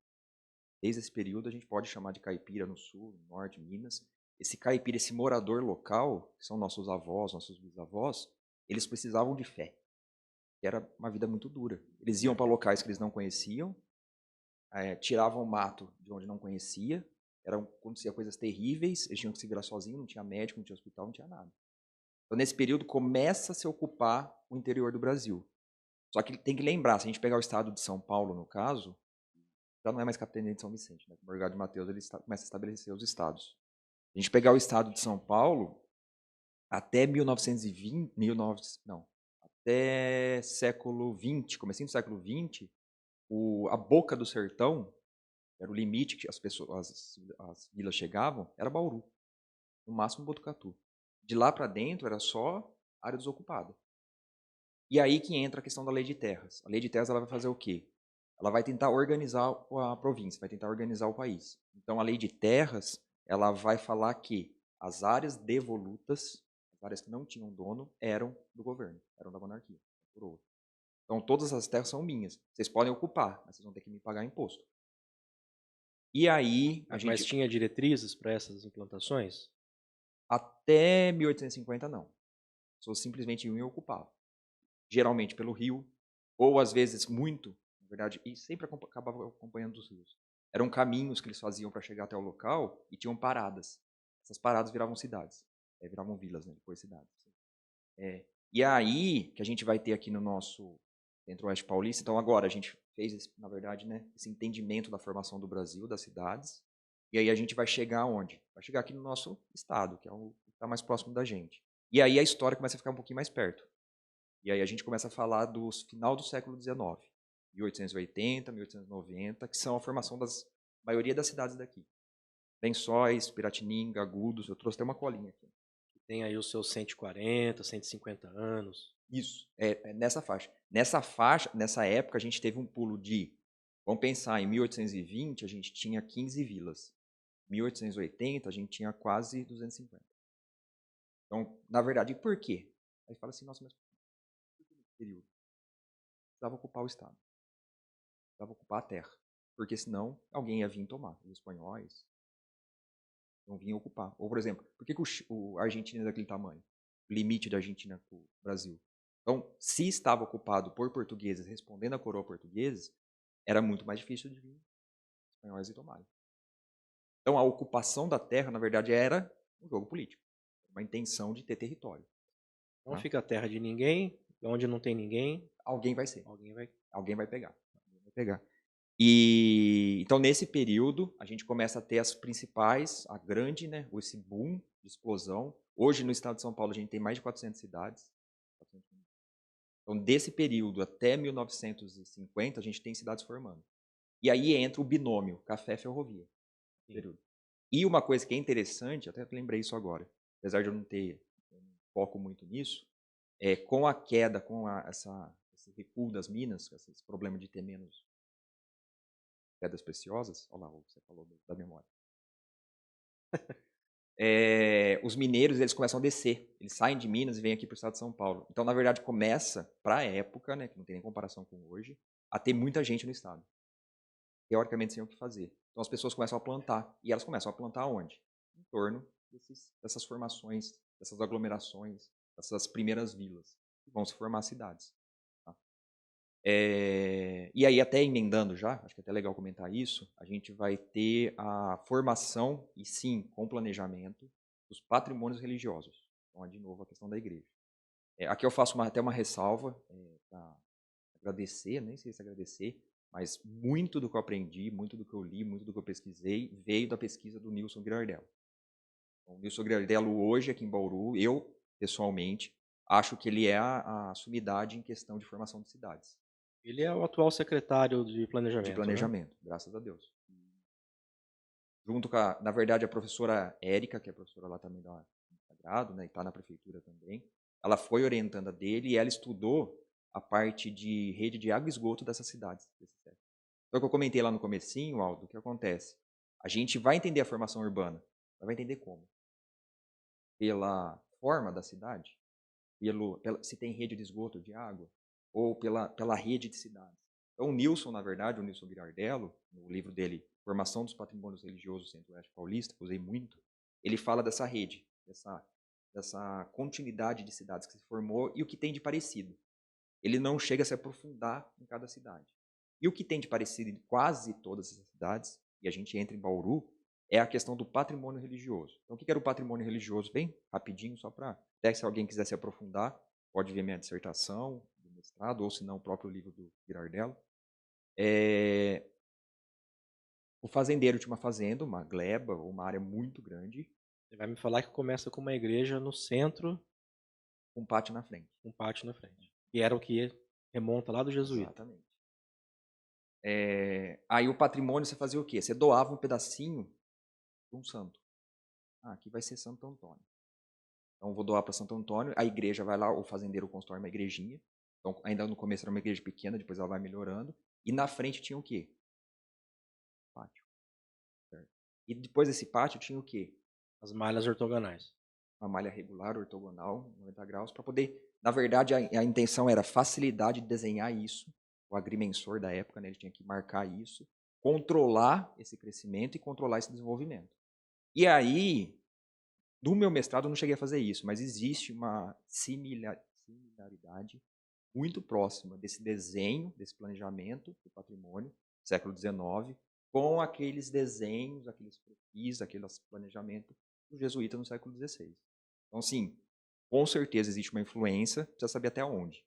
Desde esse período, a gente pode chamar de caipira no sul, no norte, Minas. Esse caipira, esse morador local, que são nossos avós, nossos bisavós, eles precisavam de fé. Que era uma vida muito dura. Eles iam para locais que eles não conheciam, tiravam o mato de onde não conhecia, acontecia coisas terríveis, eles tinham que se virar sozinhos, não tinha médico, não tinha hospital, não tinha nada. Então, nesse período, começa a se ocupar o interior do Brasil. Só que tem que lembrar, se a gente pegar o estado de São Paulo, no caso, já não é mais capitania de São Vicente, né? O Morgado de Mateus ele começa a estabelecer os estados. A gente pegar o estado de São Paulo, até 1920, até século XX, comecinho do século XX, a Boca do Sertão, era o limite que as pessoas, as vilas chegavam, era Bauru, no máximo Botucatu. De lá para dentro era só área desocupada. E aí que entra a questão da lei de terras. A lei de terras ela vai fazer o quê? Ela vai tentar organizar a província, vai tentar organizar o país. Então a lei de terras, ela vai falar que as áreas devolutas, as áreas que não tinham dono, eram do governo, eram da monarquia. Então todas as terras são minhas. Vocês podem ocupar, mas vocês vão ter que me pagar imposto. E aí a Mas gente tinha diretrizes para essas implantações? até 1850 não. As pessoas simplesmente iam e ocupavam. Geralmente pelo rio, ou às vezes muito, na verdade, e sempre acabava acompanhando os rios. Eram caminhos que eles faziam para chegar até o local e tinham paradas. Essas paradas viravam cidades, viravam vilas, né, depois cidades. E aí que a gente vai ter aqui no nosso Centro-Oeste Paulista, então agora a gente fez, na verdade, né, esse entendimento da formação do Brasil, das cidades, e aí a gente vai chegar aonde? Vai chegar aqui no nosso estado, que é o que está mais próximo da gente. E aí a história começa a ficar um pouquinho mais perto. E aí a gente começa a falar do final do século XIX, 1880, 1890, que são a formação das maioria das cidades daqui. Lençóis, Piratininga, Agudos, eu trouxe até uma colinha aqui. Tem aí os seus 140, 150 anos. Isso, nessa faixa. Nessa época, a gente teve um pulo de, vamos pensar, em 1820 a gente tinha 15 vilas. Em 1880 a gente tinha quase 250. Então, na verdade, por quê? Aí fala assim, nossa, mas por que nesse período? Precisava ocupar o Estado. Precisava ocupar a terra. Porque senão alguém ia vir tomar. Os espanhóis não vinham ocupar. Ou, por exemplo, por que a Argentina é daquele tamanho? O limite da Argentina com o Brasil. Então, se estava ocupado por portugueses respondendo à coroa portugueses, era muito mais difícil de vir espanhóis e tomarem. Então, a ocupação da terra, na verdade, era um jogo político. Uma intenção de ter território. Não Tá? fica a terra de ninguém, onde não tem ninguém, Alguém vai ser. alguém vai. Alguém vai pegar. Alguém vai pegar. E então nesse período a gente começa a ter as principais, a grande, né, esse boom de explosão. Hoje no estado de São Paulo a gente tem mais de 400 cidades. Então desse período até 1950 a gente tem cidades formando. E aí entra o binômio café-ferrovia. E uma coisa que é interessante, até lembrei isso agora, apesar de eu não ter foco muito nisso, com a queda, esse recuo das minas, esse problema de ter menos pedras preciosas, olha lá, você falou da memória. Os mineiros eles começam a descer, eles saem de Minas e vêm aqui para o estado de São Paulo. Então, na verdade, começa, para a época, né, que não tem nem comparação com hoje, a ter muita gente no estado. Teoricamente, sem o que fazer. Então, as pessoas começam a plantar. E elas começam a plantar onde? Em torno dessas formações, dessas aglomerações, dessas primeiras vilas, que vão se formar cidades. Tá? E aí, até emendando já, acho que é até legal comentar isso, a gente vai ter a formação, e sim, com planejamento, dos patrimônios religiosos. Então, de novo, a questão da igreja. Aqui eu faço até uma ressalva para agradecer, nem sei se agradecer, mas muito do que eu aprendi, muito do que eu li, muito do que eu pesquisei, veio da pesquisa do Nilson Girardello. Então, o Nilson Girardello hoje, aqui em Bauru, eu, pessoalmente, acho que ele é a sumidade em questão de formação de cidades. Ele é o atual secretário de planejamento. De planejamento, né? Graças a Deus. Junto com, na verdade, a professora Érica, que é professora lá também da Sagrado, né, e está na prefeitura também, ela foi orientanda dele e ela estudou a parte de rede de água e esgoto dessas cidades. Então, o que eu comentei lá no comecinho, Aldo, o que acontece? A gente vai entender a formação urbana, mas vai entender como? Pela forma da cidade, se tem rede de esgoto de água, ou pela rede de cidades. Então, o Nilson, na verdade, o Nilson Girardello, no livro dele, Formação dos Patrimônios Religiosos do Centro-Oeste Paulista, que usei muito, ele fala dessa rede, dessa continuidade de cidades que se formou e o que tem de parecido. Ele não chega a se aprofundar em cada cidade. E o que tem de parecido em quase todas essas cidades, e a gente entra em Bauru, é a questão do patrimônio religioso. Então, o que era o patrimônio religioso? Bem rapidinho, só para, até se alguém quiser se aprofundar, pode ver minha dissertação, do mestrado, ou se não, o próprio livro do Girardello. O fazendeiro tinha uma fazenda, uma gleba, ou uma área muito grande. Você vai me falar que começa com uma igreja no centro, Um pátio na frente. um pátio na frente. E era o que remonta lá do jesuíta. Exatamente. Aí o patrimônio você fazia o quê? Você doava um pedacinho para um santo. Aqui vai ser Santo Antônio. Então eu vou doar para Santo Antônio, a igreja vai lá, o fazendeiro constrói uma igrejinha. Então ainda no começo era uma igreja pequena, depois ela vai melhorando. E na frente tinha o quê? Pátio. Certo? E depois desse pátio tinha o quê? As malhas ortogonais. Uma malha regular, ortogonal, 90 graus, para poder... Na verdade, a intenção era facilidade de desenhar isso. O agrimensor da época, né, ele tinha que marcar isso, controlar esse crescimento e controlar esse desenvolvimento. E aí, no meu mestrado eu não cheguei a fazer isso, mas existe uma similaridade muito próxima desse desenho, desse planejamento do patrimônio, século XIX, com aqueles desenhos, aqueles croquis, aqueles planejamentos do jesuíta no século XVI. Então, assim, com certeza existe uma influência, precisa saber até onde.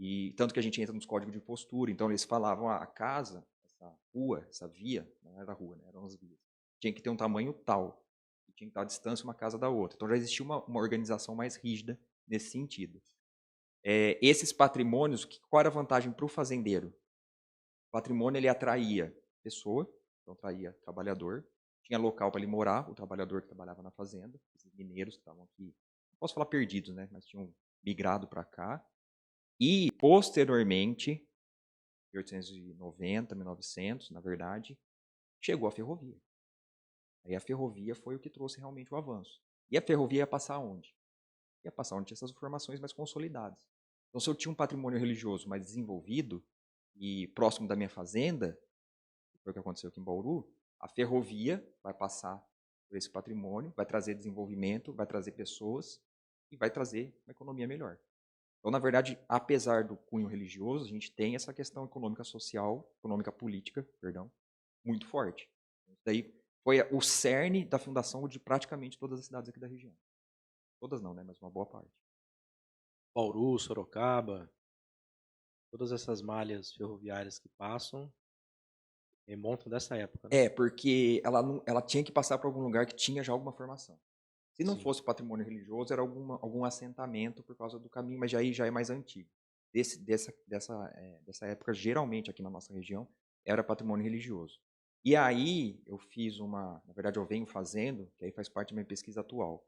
E tanto que a gente entra nos códigos de postura, então eles falavam, a casa, essa rua, essa via, não era rua, né, eram as vias, tinha que ter um tamanho tal, e tinha que estar a distância uma casa da outra. Então já existia uma organização mais rígida nesse sentido. Esses patrimônios, qual era a vantagem para o fazendeiro? O patrimônio ele atraía pessoa, então atraía trabalhador, tinha local para ele morar, o trabalhador que trabalhava na fazenda, esses mineiros que estavam aqui, não posso falar perdidos, né, mas tinham migrado para cá. E, posteriormente, 1890, 1900, na verdade, chegou a ferrovia. Aí a ferrovia foi o que trouxe realmente o avanço. E a ferrovia ia passar onde? Ia passar onde tinha essas formações mais consolidadas. Então, se eu tinha um patrimônio religioso mais desenvolvido e próximo da minha fazenda, que foi o que aconteceu aqui em Bauru, a ferrovia vai passar por esse patrimônio, vai trazer desenvolvimento, vai trazer pessoas e vai trazer uma economia melhor. Então, na verdade, apesar do cunho religioso, a gente tem essa questão econômica social, econômica política, perdão, muito forte. Isso daí foi o cerne da fundação de praticamente todas as cidades aqui da região. Todas não, né? Mas uma boa parte. Bauru, Sorocaba, todas essas malhas ferroviárias que passam remontam dessa época, né? Porque ela tinha que passar por algum lugar que tinha já alguma formação. Se não Sim. fosse patrimônio religioso, era algum assentamento por causa do caminho, mas aí já é mais antigo. Dessa época, geralmente aqui na nossa região, era patrimônio religioso. E aí eu fiz na verdade eu venho fazendo, que aí faz parte da minha pesquisa atual,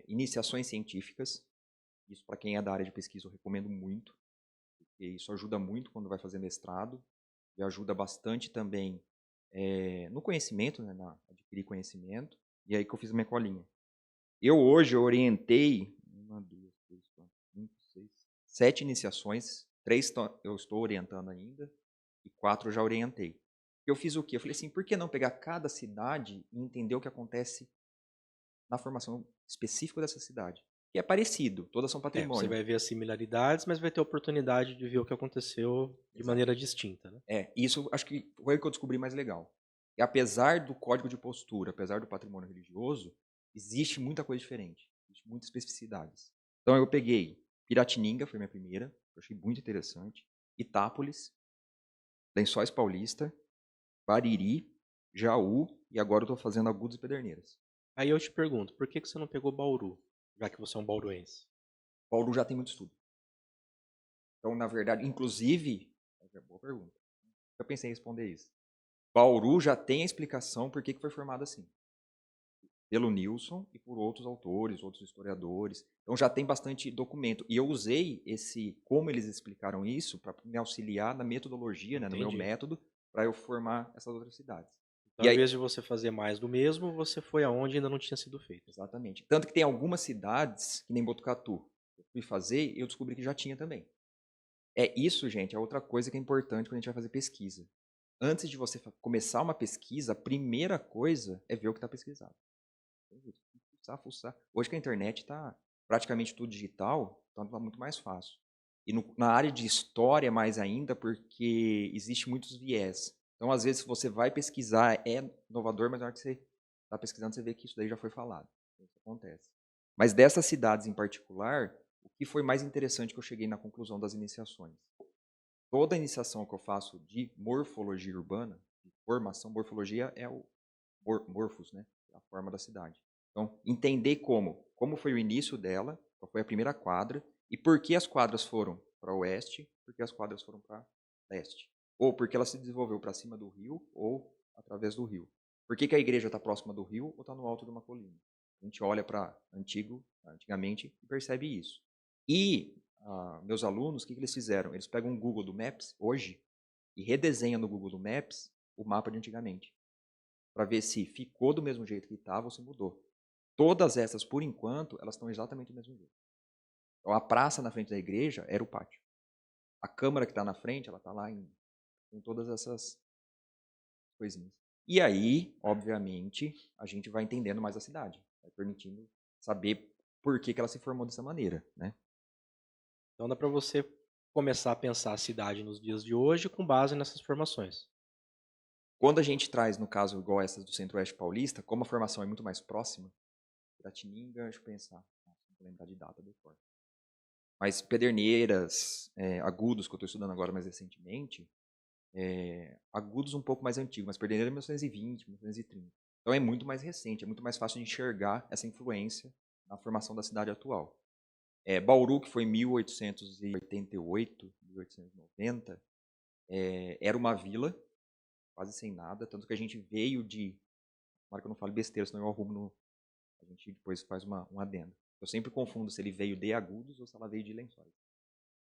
iniciações científicas. Isso para quem é da área de pesquisa eu recomendo muito, porque isso ajuda muito quando vai fazer mestrado e ajuda bastante também no conhecimento, né, na adquirir conhecimento. E aí que eu fiz a minha colinha. Eu hoje orientei 1, 2, 3, 4, 5, 6, 7 iniciações, 3 eu estou orientando ainda e 4 eu já orientei. Eu fiz o quê? Eu falei assim, por que não pegar cada cidade e entender o que acontece na formação específica dessa cidade? Que é parecido, todas são Você patrimônio. vai ver as similaridades, mas vai ter a oportunidade de ver o que aconteceu de Exato. maneira distinta, né? Isso acho que foi o que eu descobri mais legal. E apesar do código de postura, apesar do patrimônio religioso, existe muita coisa diferente, existe muitas especificidades. Então eu peguei Piratininga, foi minha primeira, eu achei muito interessante, Itápolis, Lençóis Paulista, Bariri, Jaú e agora eu estou fazendo Agudos e Pederneiras. Aí eu te pergunto, por que você não pegou Bauru, já que você é um bauruense? Bauru já tem muito estudo. Então, na verdade, inclusive, boa pergunta. Eu pensei em responder isso. Bauru já tem a explicação por que foi formado assim. Pelo Nilson e por outros autores, outros historiadores. Então já tem bastante documento. E eu usei como eles explicaram isso, para me auxiliar na metodologia, né, no meu Entendi. método, para eu formar essas outras cidades. Então, E ao aí, invés de você fazer mais do mesmo, você foi aonde ainda não tinha sido feito. exatamente. Tanto que tem algumas cidades, que nem Botucatu, eu fui fazer e eu descobri que já tinha também. Isso, gente, é outra coisa que é importante quando a gente vai fazer pesquisa. Antes de você começar uma pesquisa, a primeira coisa é ver o que está pesquisado. Fuçar, fuçar. Hoje que a internet está praticamente tudo digital, então está muito mais fácil. E na área de história mais ainda, porque existe muitos viés. Então, às vezes, você vai pesquisar, é inovador, mas na hora que você está pesquisando, você vê que isso daí já foi falado. Isso acontece. Mas dessas cidades em particular, o que foi mais interessante que eu cheguei na conclusão das iniciações? Toda iniciação que eu faço de morfologia urbana, de formação, morfologia é o morfos, né? A forma da cidade. Então, entender como foi o início dela, qual foi a primeira quadra, e por que as quadras foram para oeste, por que as quadras foram para leste. ou porque ela se desenvolveu para cima do rio ou através do rio. Por que a igreja está próxima do rio ou está no alto de uma colina? A gente olha para antigamente e percebe isso. E meus alunos, o que eles fizeram? Eles pegam o Google do Maps hoje e redesenham no Google do Maps o mapa de antigamente, para ver se ficou do mesmo jeito que estava ou se mudou. Todas essas, por enquanto, elas estão exatamente do mesmo jeito. Então, a praça na frente da igreja era o pátio. A câmara que está na frente, ela está lá em todas essas coisinhas. E aí, obviamente, a gente vai entendendo mais a cidade, vai permitindo saber por que ela se formou dessa maneira, né? Então dá para você começar a pensar a cidade nos dias de hoje com base nessas formações. Quando a gente traz, no caso, igual essas do Centro-Oeste Paulista, como a formação é muito mais próxima, Piratininga, deixa eu pensar, não vou lembrar de data depois. Mas Pederneiras, Agudos, que eu estou estudando agora mais recentemente, Agudos um pouco mais antigo, mas Pederneiras é 1920, 1930. Então é muito mais recente, é muito mais fácil de enxergar essa influência na formação da cidade atual. Bauru, que foi em 1888, 1890, era uma vila, quase sem nada, tanto que a gente veio de... Tomara que eu não fale besteira, senão eu arrumo a gente depois faz um adendo. Eu sempre confundo se ele veio de Agudos ou se ela veio de Lençóis.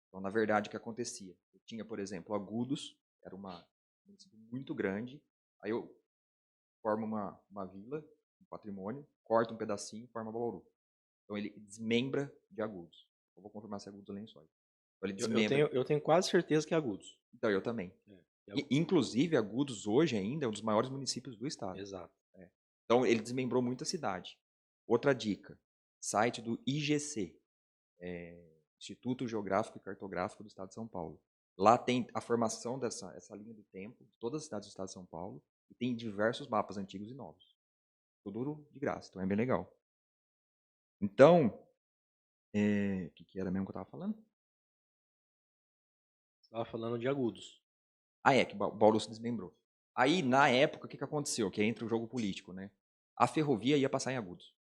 Então, na verdade, o que acontecia? Eu tinha, por exemplo, Agudos, era um município muito grande, aí eu formo uma vila, um patrimônio, corto um pedacinho e forma Bauru. Então, ele desmembra de Agudos. Eu vou confirmar se é Agudos ou Lençóis. Então, ele desmembra. Eu tenho quase certeza que é Agudos. Então, eu também. É Agudos. Inclusive, Agudos hoje ainda é um dos maiores municípios do estado. Exato. Então, ele desmembrou muita cidade. Outra dica, site do IGC, Instituto Geográfico e Cartográfico do Estado de São Paulo. Lá tem a formação essa linha do tempo, de todas as cidades do Estado de São Paulo, e tem diversos mapas antigos e novos. Tudo de graça, então é bem legal. Então, o que era mesmo que eu estava falando? Você estava falando de Agudos. Que Bauru se desmembrou. Aí, na época, o que aconteceu? Que entra o jogo político, né? A ferrovia ia passar em Agudos.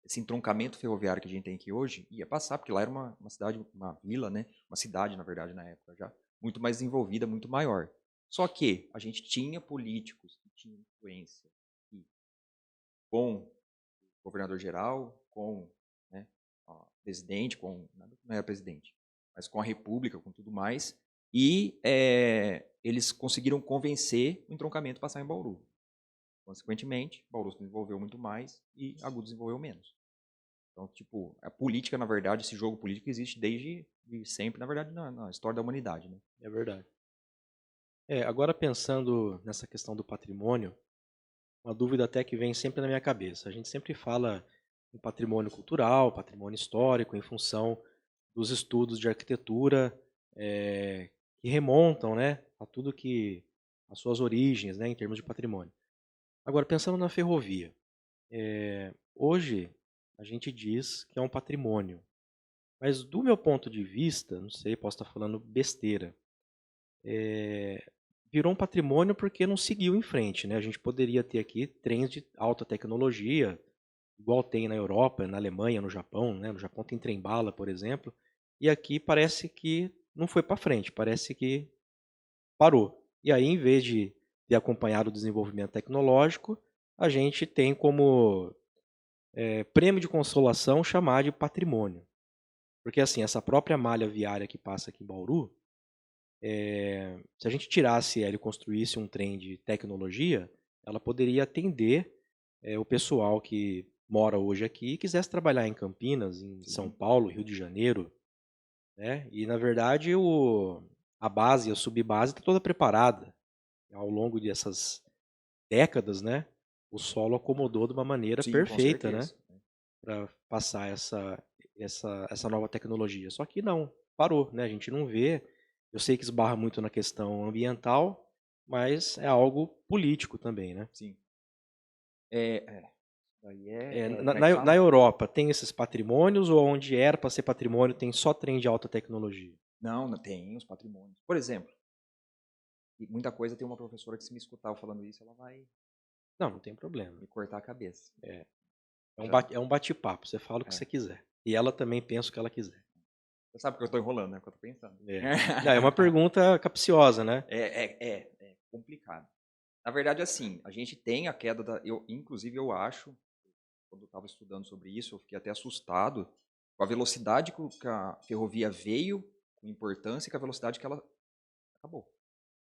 Esse entroncamento ferroviário que a gente tem aqui hoje ia passar, porque lá era uma cidade, uma vila, né? Uma cidade, na verdade, na época já, muito mais desenvolvida, muito maior. Só que a gente tinha políticos que tinham influência com o governador geral, com, né, o presidente, não era presidente, mas com a república, com tudo mais, e eles conseguiram convencer o entroncamento a passar em Bauru. Consequentemente, Bauru se desenvolveu muito mais e Agudos desenvolveu menos. Então, tipo, a política, na verdade, esse jogo político existe desde sempre, na verdade, na história da humanidade, né? É verdade. Agora pensando nessa questão do patrimônio, uma dúvida até que vem sempre na minha cabeça. A gente sempre fala em patrimônio cultural, patrimônio histórico, em função dos estudos de arquitetura que remontam, né, a tudo que as suas origens, né, em termos de patrimônio. Agora, pensando na ferrovia, hoje a gente diz que é um patrimônio, mas do meu ponto de vista, não sei, posso estar falando besteira, virou um patrimônio porque não seguiu em frente, né? A gente poderia ter aqui trens de alta tecnologia, igual tem na Europa, na Alemanha, no Japão, né? No Japão tem trem-bala, por exemplo, e aqui parece que não foi para frente, parece que parou. E aí, em vez de ter acompanhado o desenvolvimento tecnológico, a gente tem como prêmio de consolação chamar de patrimônio. Porque assim, essa própria malha viária que passa aqui em Bauru, se a gente tirasse ela e construísse um trem de tecnologia, ela poderia atender o pessoal que mora hoje aqui e quisesse trabalhar em Campinas, em São Paulo, Rio de Janeiro, né? E na verdade a base, a subbase está toda preparada. Ao longo dessas décadas, né? O solo acomodou de uma maneira Sim, com perfeita, né? certeza. Para passar essa nova tecnologia. Só que não, parou, né? A gente não vê. Eu sei que esbarra muito na questão ambiental, mas é algo político também, né? Sim. Daí Na, como é que na, na fala? Europa tem esses patrimônios ou onde era para ser patrimônio tem só trem de alta tecnologia? Não, tem os patrimônios. Por exemplo, e muita coisa, tem uma professora que se me escutar eu falando isso, ela vai Não, não tem problema. me cortar a cabeça. É um bate-papo, você fala o que É. você quiser. E ela também pensa o que ela quiser. Você sabe que eu estou enrolando, né? Que eu estou pensando. É. Não, é uma pergunta capciosa, né? É complicado. Na verdade, assim, a gente tem a queda da. Inclusive, eu acho, quando eu estava estudando sobre isso, eu fiquei até assustado com a velocidade que a ferrovia veio, com importância, e com a velocidade que ela acabou.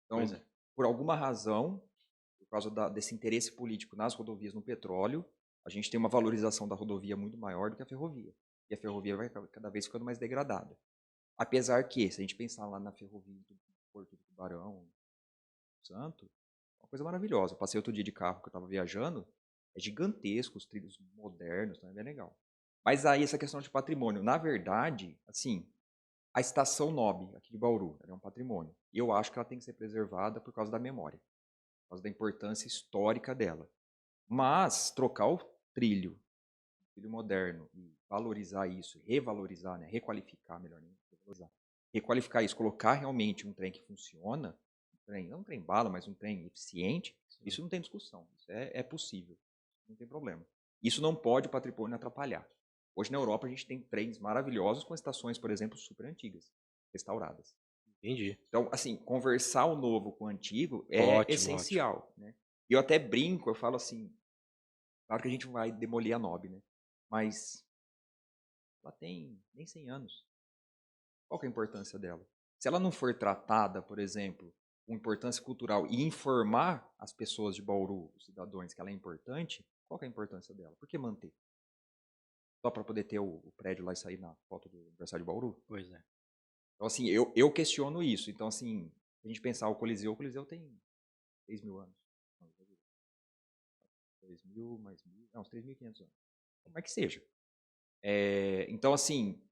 Pois Então, é. por alguma razão, por causa desse interesse político nas rodovias no petróleo, a gente tem uma valorização da rodovia muito maior do que a ferrovia. E a ferrovia vai cada vez ficando mais degradada. Apesar que, se a gente pensar lá na ferrovia do Porto do Tubarão, Santo, é uma coisa maravilhosa. Eu passei outro dia de carro que eu estava viajando, é gigantesco, os trilhos modernos, tá? É bem legal. Mas aí essa questão de patrimônio, na verdade, assim, a estação Nob, aqui de Bauru, ela é um patrimônio. E eu acho que ela tem que ser preservada por causa da memória, por causa da importância histórica dela. Mas trocar o trilho moderno e valorizar isso, revalorizar, né, requalificar, melhor nem revalorizar, requalificar isso, colocar realmente um trem que funciona, não um trem bala, mas um trem eficiente, isso não tem discussão, isso é possível, não tem problema. Isso não pode o patrimônio atrapalhar. Hoje na Europa a gente tem trens maravilhosos com estações, por exemplo, super antigas, restauradas. Entendi. Então, assim, conversar o novo com o antigo é Ótimo, ótimo. essencial, né? E eu até brinco, eu falo assim, claro que a gente vai demolir a Nob, né? Mas ela tem nem 100 anos. Qual que é a importância dela? Se ela não for tratada, por exemplo, com importância cultural e informar as pessoas de Bauru, os cidadãos, que ela é importante, qual que é a importância dela? Por que manter? Só para poder ter o prédio lá e sair na foto do aniversário de Bauru? Pois é. Então, assim, eu questiono isso. Então, assim, se a gente pensar o Coliseu tem 3.000 anos. Não, 2.000 mais 1.000, não, uns 3.500 anos. Como é que seja? Então, assim,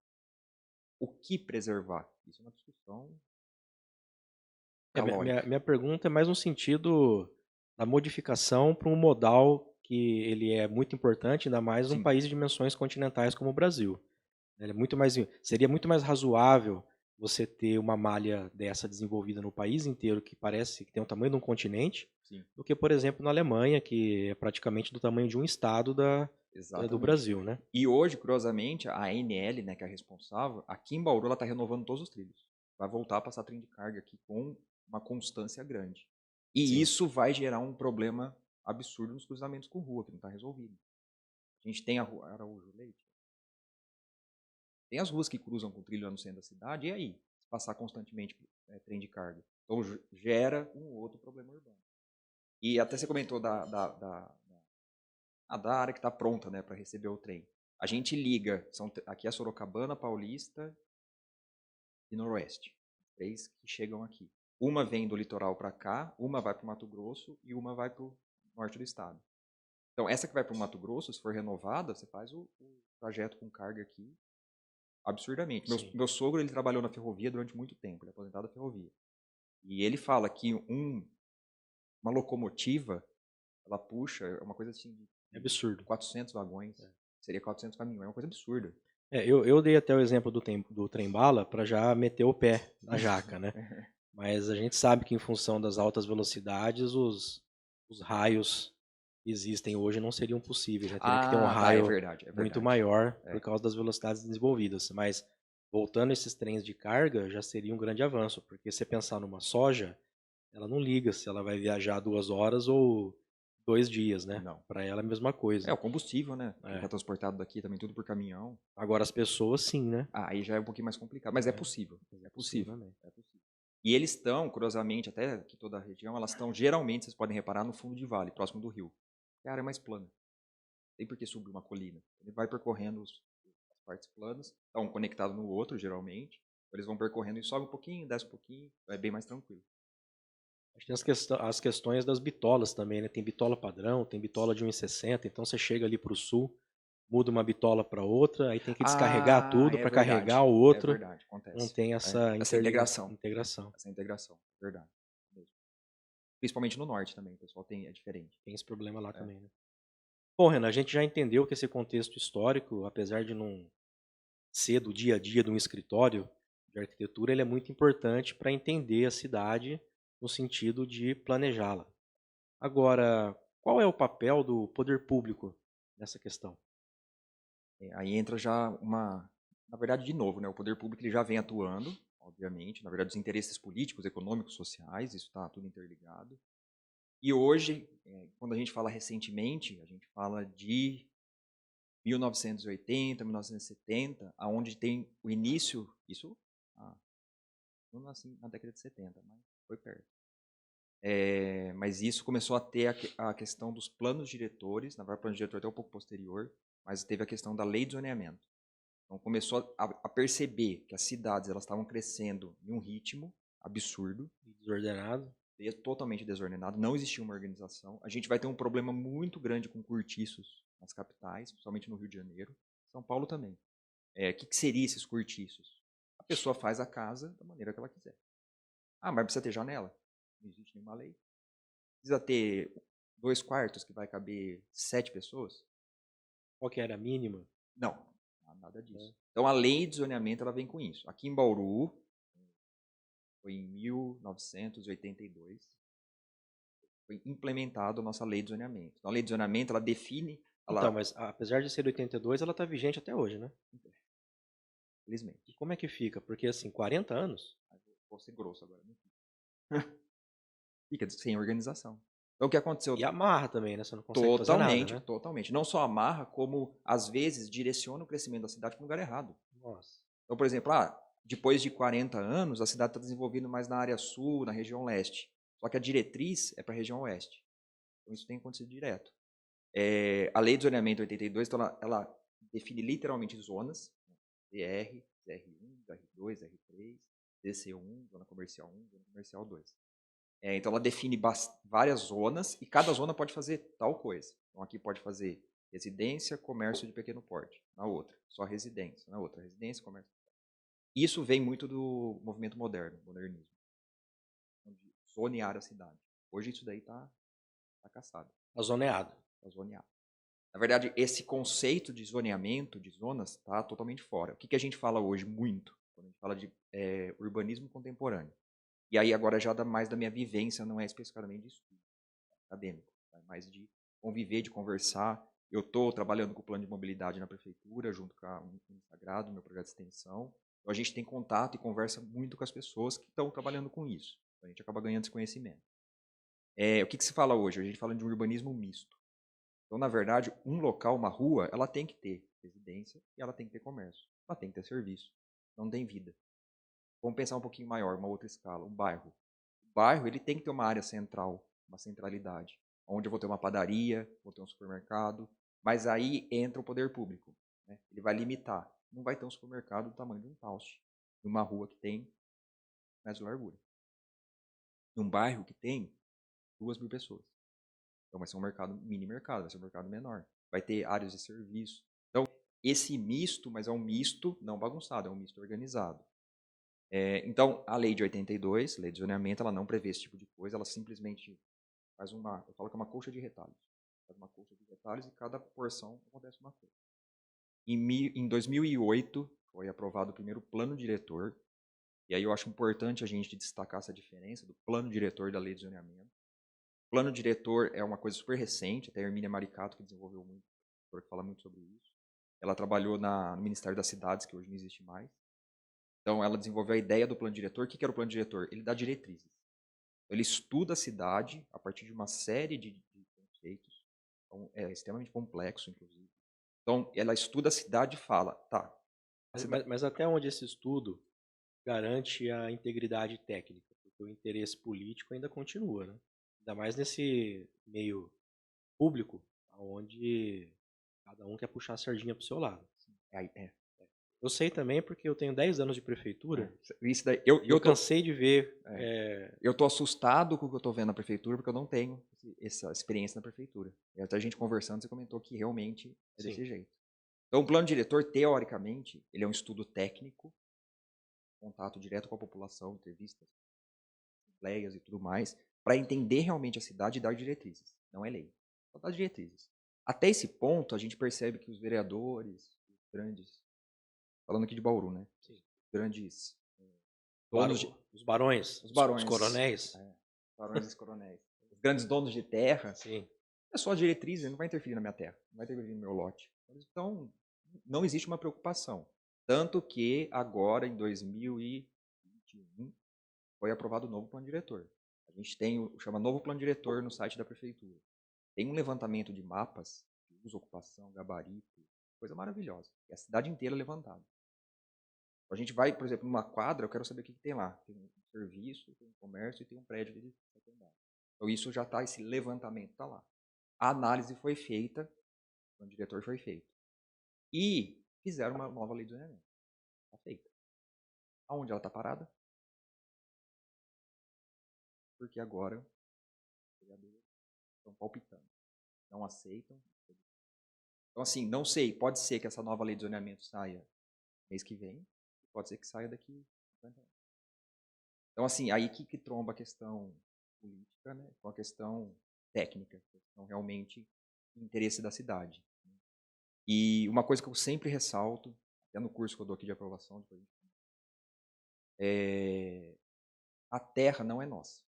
o que preservar? Isso é uma discussão Minha, calórica. minha pergunta é mais no sentido da modificação para um modal que ele é muito importante, ainda mais num Sim, país de dimensões continentais como o Brasil. Ele é muito mais, seria muito mais razoável você ter uma malha dessa desenvolvida no país inteiro, que parece que tem o tamanho de um continente, sim, do que, por exemplo, na Alemanha, que é praticamente do tamanho de um estado do exatamente. Brasil, né? E hoje, curiosamente, a ANL, né, que é a responsável, aqui em Bauru, ela está renovando todos os trilhos. Vai voltar a passar trem de carga aqui com uma constância grande. E Sim. isso vai gerar um problema absurdo nos cruzamentos com rua, que não está resolvido. A gente tem a rua Araújo Leite, tem as ruas que cruzam com o trilho lá no centro da cidade, e aí? Se passar constantemente trem de carga. Então gera um outro problema urbano. E até você comentou da área que está pronta, né, para receber o trem. A gente liga, aqui é Sorocabana, Paulista e Noroeste. Três que chegam aqui. Uma vem do litoral para cá, uma vai para o Mato Grosso e uma vai para o norte do estado. Então, essa que vai para o Mato Grosso, se for renovada, você faz o trajeto com carga aqui absurdamente. Meu, Sim. meu sogro, ele trabalhou na ferrovia durante muito tempo, ele é aposentado da ferrovia. E ele fala que uma locomotiva, ela puxa, é uma coisa assim, É de absurdo. 400 vagões, seria 400 caminhões, é uma coisa absurda. Eu dei até o exemplo do trem-bala para já meter o pé na jaca, né? Mas a gente sabe que em função das altas velocidades, os raios que existem hoje não seriam possíveis, né? Teria que ter um Tá, é raio verdade, é muito verdade. maior por É. causa das velocidades desenvolvidas. Mas voltando a esses trens de carga, já seria um grande avanço, porque se você pensar numa soja, ela não liga se ela vai viajar 2 horas ou 2 dias, né? Não. Para ela é a mesma É coisa. o combustível, né? Que É. é transportado daqui também tudo por caminhão. Agora as pessoas sim, né? Aí já é um pouquinho mais complicado, mas é É, possível. mas é É possível possível. também. É possível. E eles estão, curiosamente, até aqui toda a região, elas estão, geralmente, vocês podem reparar, no fundo de vale, próximo do rio. É a área mais plana. Tem por que subir uma colina. Ele vai percorrendo as partes planas, estão conectados no outro, geralmente. Eles vão percorrendo e sobe um pouquinho, desce um pouquinho, é bem mais tranquilo. Acho que tem as questões das bitolas também, né? Tem bitola padrão, tem bitola de 1,60, então você chega ali para o sul, muda uma bitola para outra, aí tem que descarregar Ah, tudo para carregar o outro, não acontece. tem essa Essa integração. integração. Essa integração, verdade. Mesmo. Principalmente no norte também, o pessoal é diferente. Tem esse problema lá É. também, né? Bom, Renan, a gente já entendeu que esse contexto histórico, apesar de não ser do dia a dia de um escritório de arquitetura, ele é muito importante para entender a cidade no sentido de planejá-la. Agora, qual é o papel do poder público nessa questão? Aí entra já na verdade, de novo, né, o poder público ele já vem atuando, obviamente, na verdade, os interesses políticos, econômicos, sociais, isso está tudo interligado. E hoje, quando a gente fala recentemente, a gente fala de 1980, 1970, aonde tem o início, isso, não nasci na década de 70, mas foi perto. Mas isso começou a ter a questão dos planos diretores, na verdade o plano diretor até um pouco posterior, mas teve a questão da lei de zoneamento. Então começou a perceber que as cidades elas estavam crescendo em um ritmo absurdo, Desordenado. totalmente desordenado, não existia uma organização. A gente vai ter um problema muito grande com cortiços nas capitais, principalmente no Rio de Janeiro, São Paulo também. O que seria esses cortiços? A pessoa faz a casa da maneira que ela quiser. Mas precisa ter janela? Não existe nenhuma lei. Precisa ter 2 quartos que vai caber 7 pessoas? Qual que era a mínima? Não, nada disso. Então a lei de zoneamento ela vem com isso. Aqui em Bauru, foi em 1982, foi implementada a nossa lei de zoneamento. Então a lei de zoneamento ela define... Então, mas apesar de ser de 82, ela está vigente até hoje, né? E Felizmente. como é que fica? Porque, assim, 40 anos? Vou ser grosso agora. Fica sem organização. Então o que aconteceu? E amarra também, né? Você não consegue fazer nada, né? Totalmente. Não só amarra, como às vezes direciona o crescimento da cidade para um lugar errado. Nossa. Então, por exemplo, depois de 40 anos, a cidade está desenvolvendo mais na área sul, na região leste. Só que a diretriz é para a região oeste. Então isso tem acontecido direto. A lei de zoneamento 82, então ela define literalmente zonas, DR, ZR1, ZR2, ZR3, DC1, zona comercial 1, zona comercial 2. Então ela define várias zonas e cada zona pode fazer tal coisa. Então aqui pode fazer residência, comércio de pequeno porte. Na outra, só residência. Na outra, residência, comércio. Isso vem muito do movimento modernismo. De zonear a cidade. Hoje isso daí tá caçado. Tá zoneado. Tá zoneado. Na verdade, esse conceito de zoneamento, de zonas, está totalmente fora. O que a gente fala hoje muito? Quando a gente fala de urbanismo contemporâneo. E aí agora já dá mais da minha vivência, não é especificamente de estudo acadêmico, é mais de conviver, de conversar. Eu estou trabalhando com o plano de mobilidade na prefeitura, junto com o Sagrado, meu projeto de extensão. Então a gente tem contato e conversa muito com as pessoas que estão trabalhando com isso. Então, a gente acaba ganhando esse conhecimento. O que se fala hoje? A gente fala de um urbanismo misto. Então, na verdade, um local, uma rua, ela tem que ter residência e ela tem que ter comércio. Ela tem que ter serviço. Não tem vida. Vamos pensar um pouquinho maior, uma outra escala, um bairro. O bairro ele tem que ter uma área central, uma centralidade, onde eu vou ter uma padaria, vou ter um supermercado, mas aí entra o poder público. Né? Ele vai limitar. Não vai ter um supermercado do tamanho de um Taust, numa rua que tem mais largura. Num bairro que tem 2.000 pessoas. Então vai ser um mercado, mini mercado, vai ser um mercado menor. Vai ter áreas de serviço. Então, esse misto, mas é um misto não bagunçado, é um misto organizado. Então, a lei de 82, lei de zoneamento, ela não prevê esse tipo de coisa, ela simplesmente faz eu falo que é uma colcha de retalhos. Faz uma colcha de retalhos e cada porção acontece uma coisa. Em 2008, foi aprovado o primeiro plano diretor, e aí eu acho importante a gente destacar essa diferença do plano diretor e da lei de zoneamento. O plano diretor é uma coisa super recente, até a Hermínia Maricato, que desenvolveu muito, que fala muito sobre isso. Ela trabalhou no Ministério das Cidades, que hoje não existe mais. Então, ela desenvolveu a ideia do plano diretor. O que era o plano diretor? Ele dá diretrizes. Ele estuda a cidade a partir de uma série de conceitos. Então, é extremamente complexo, inclusive. Então, ela estuda a cidade e fala, tá. Mas até onde esse estudo garante a integridade técnica? Porque o interesse político ainda continua, né? Ainda mais nesse meio público, onde cada um quer puxar a sardinha pro seu lado. Eu sei também porque eu tenho 10 anos de prefeitura. Isso daí, eu cansei de ver. Eu tô assustado com o que eu tô vendo na prefeitura, porque eu não tenho essa experiência na prefeitura. E até a gente conversando, você comentou que realmente é desse jeito. Então, o plano diretor, teoricamente, ele é um estudo técnico, contato direto com a população, entrevistas, assembleias e tudo mais, para entender realmente a cidade e dar diretrizes. Não é lei, só dar diretrizes. Até esse ponto, a gente percebe que os vereadores, os grandes, falando aqui de Bauru, né? Sim. Grandes donos os barões, os barões, os coronéis. Barões e os coronéis. Os grandes donos de terra. Sim. É só a diretriz, ele não vai interferir na minha terra, não vai interferir no meu lote. Então, não existe uma preocupação. Tanto que agora, em 2021, foi aprovado o novo plano diretor. A gente tem chama novo plano diretor no site da prefeitura. Tem um levantamento de mapas, de uso, ocupação, gabarito, coisa maravilhosa. É a cidade inteira levantada. A gente vai, por exemplo, numa quadra, eu quero saber o que tem lá. Tem um serviço, tem um comércio e tem um prédio de 7 andares. Então isso já está, esse levantamento está lá. A análise foi feita, o plano diretor foi feito. E fizeram uma nova lei de zoneamento. Está feita. Aonde ela está parada? Porque agora os vereadores estão palpitando. Não aceitam. Então, assim, não sei, pode ser que essa nova lei de zoneamento saia mês que vem, pode ser que saia daqui 50 anos. Então, assim, aí que tromba a questão política, né, com a questão técnica, a questão realmente do interesse da cidade. E uma coisa que eu sempre ressalto, até no curso que eu dou aqui de aprovação, a terra não é nossa.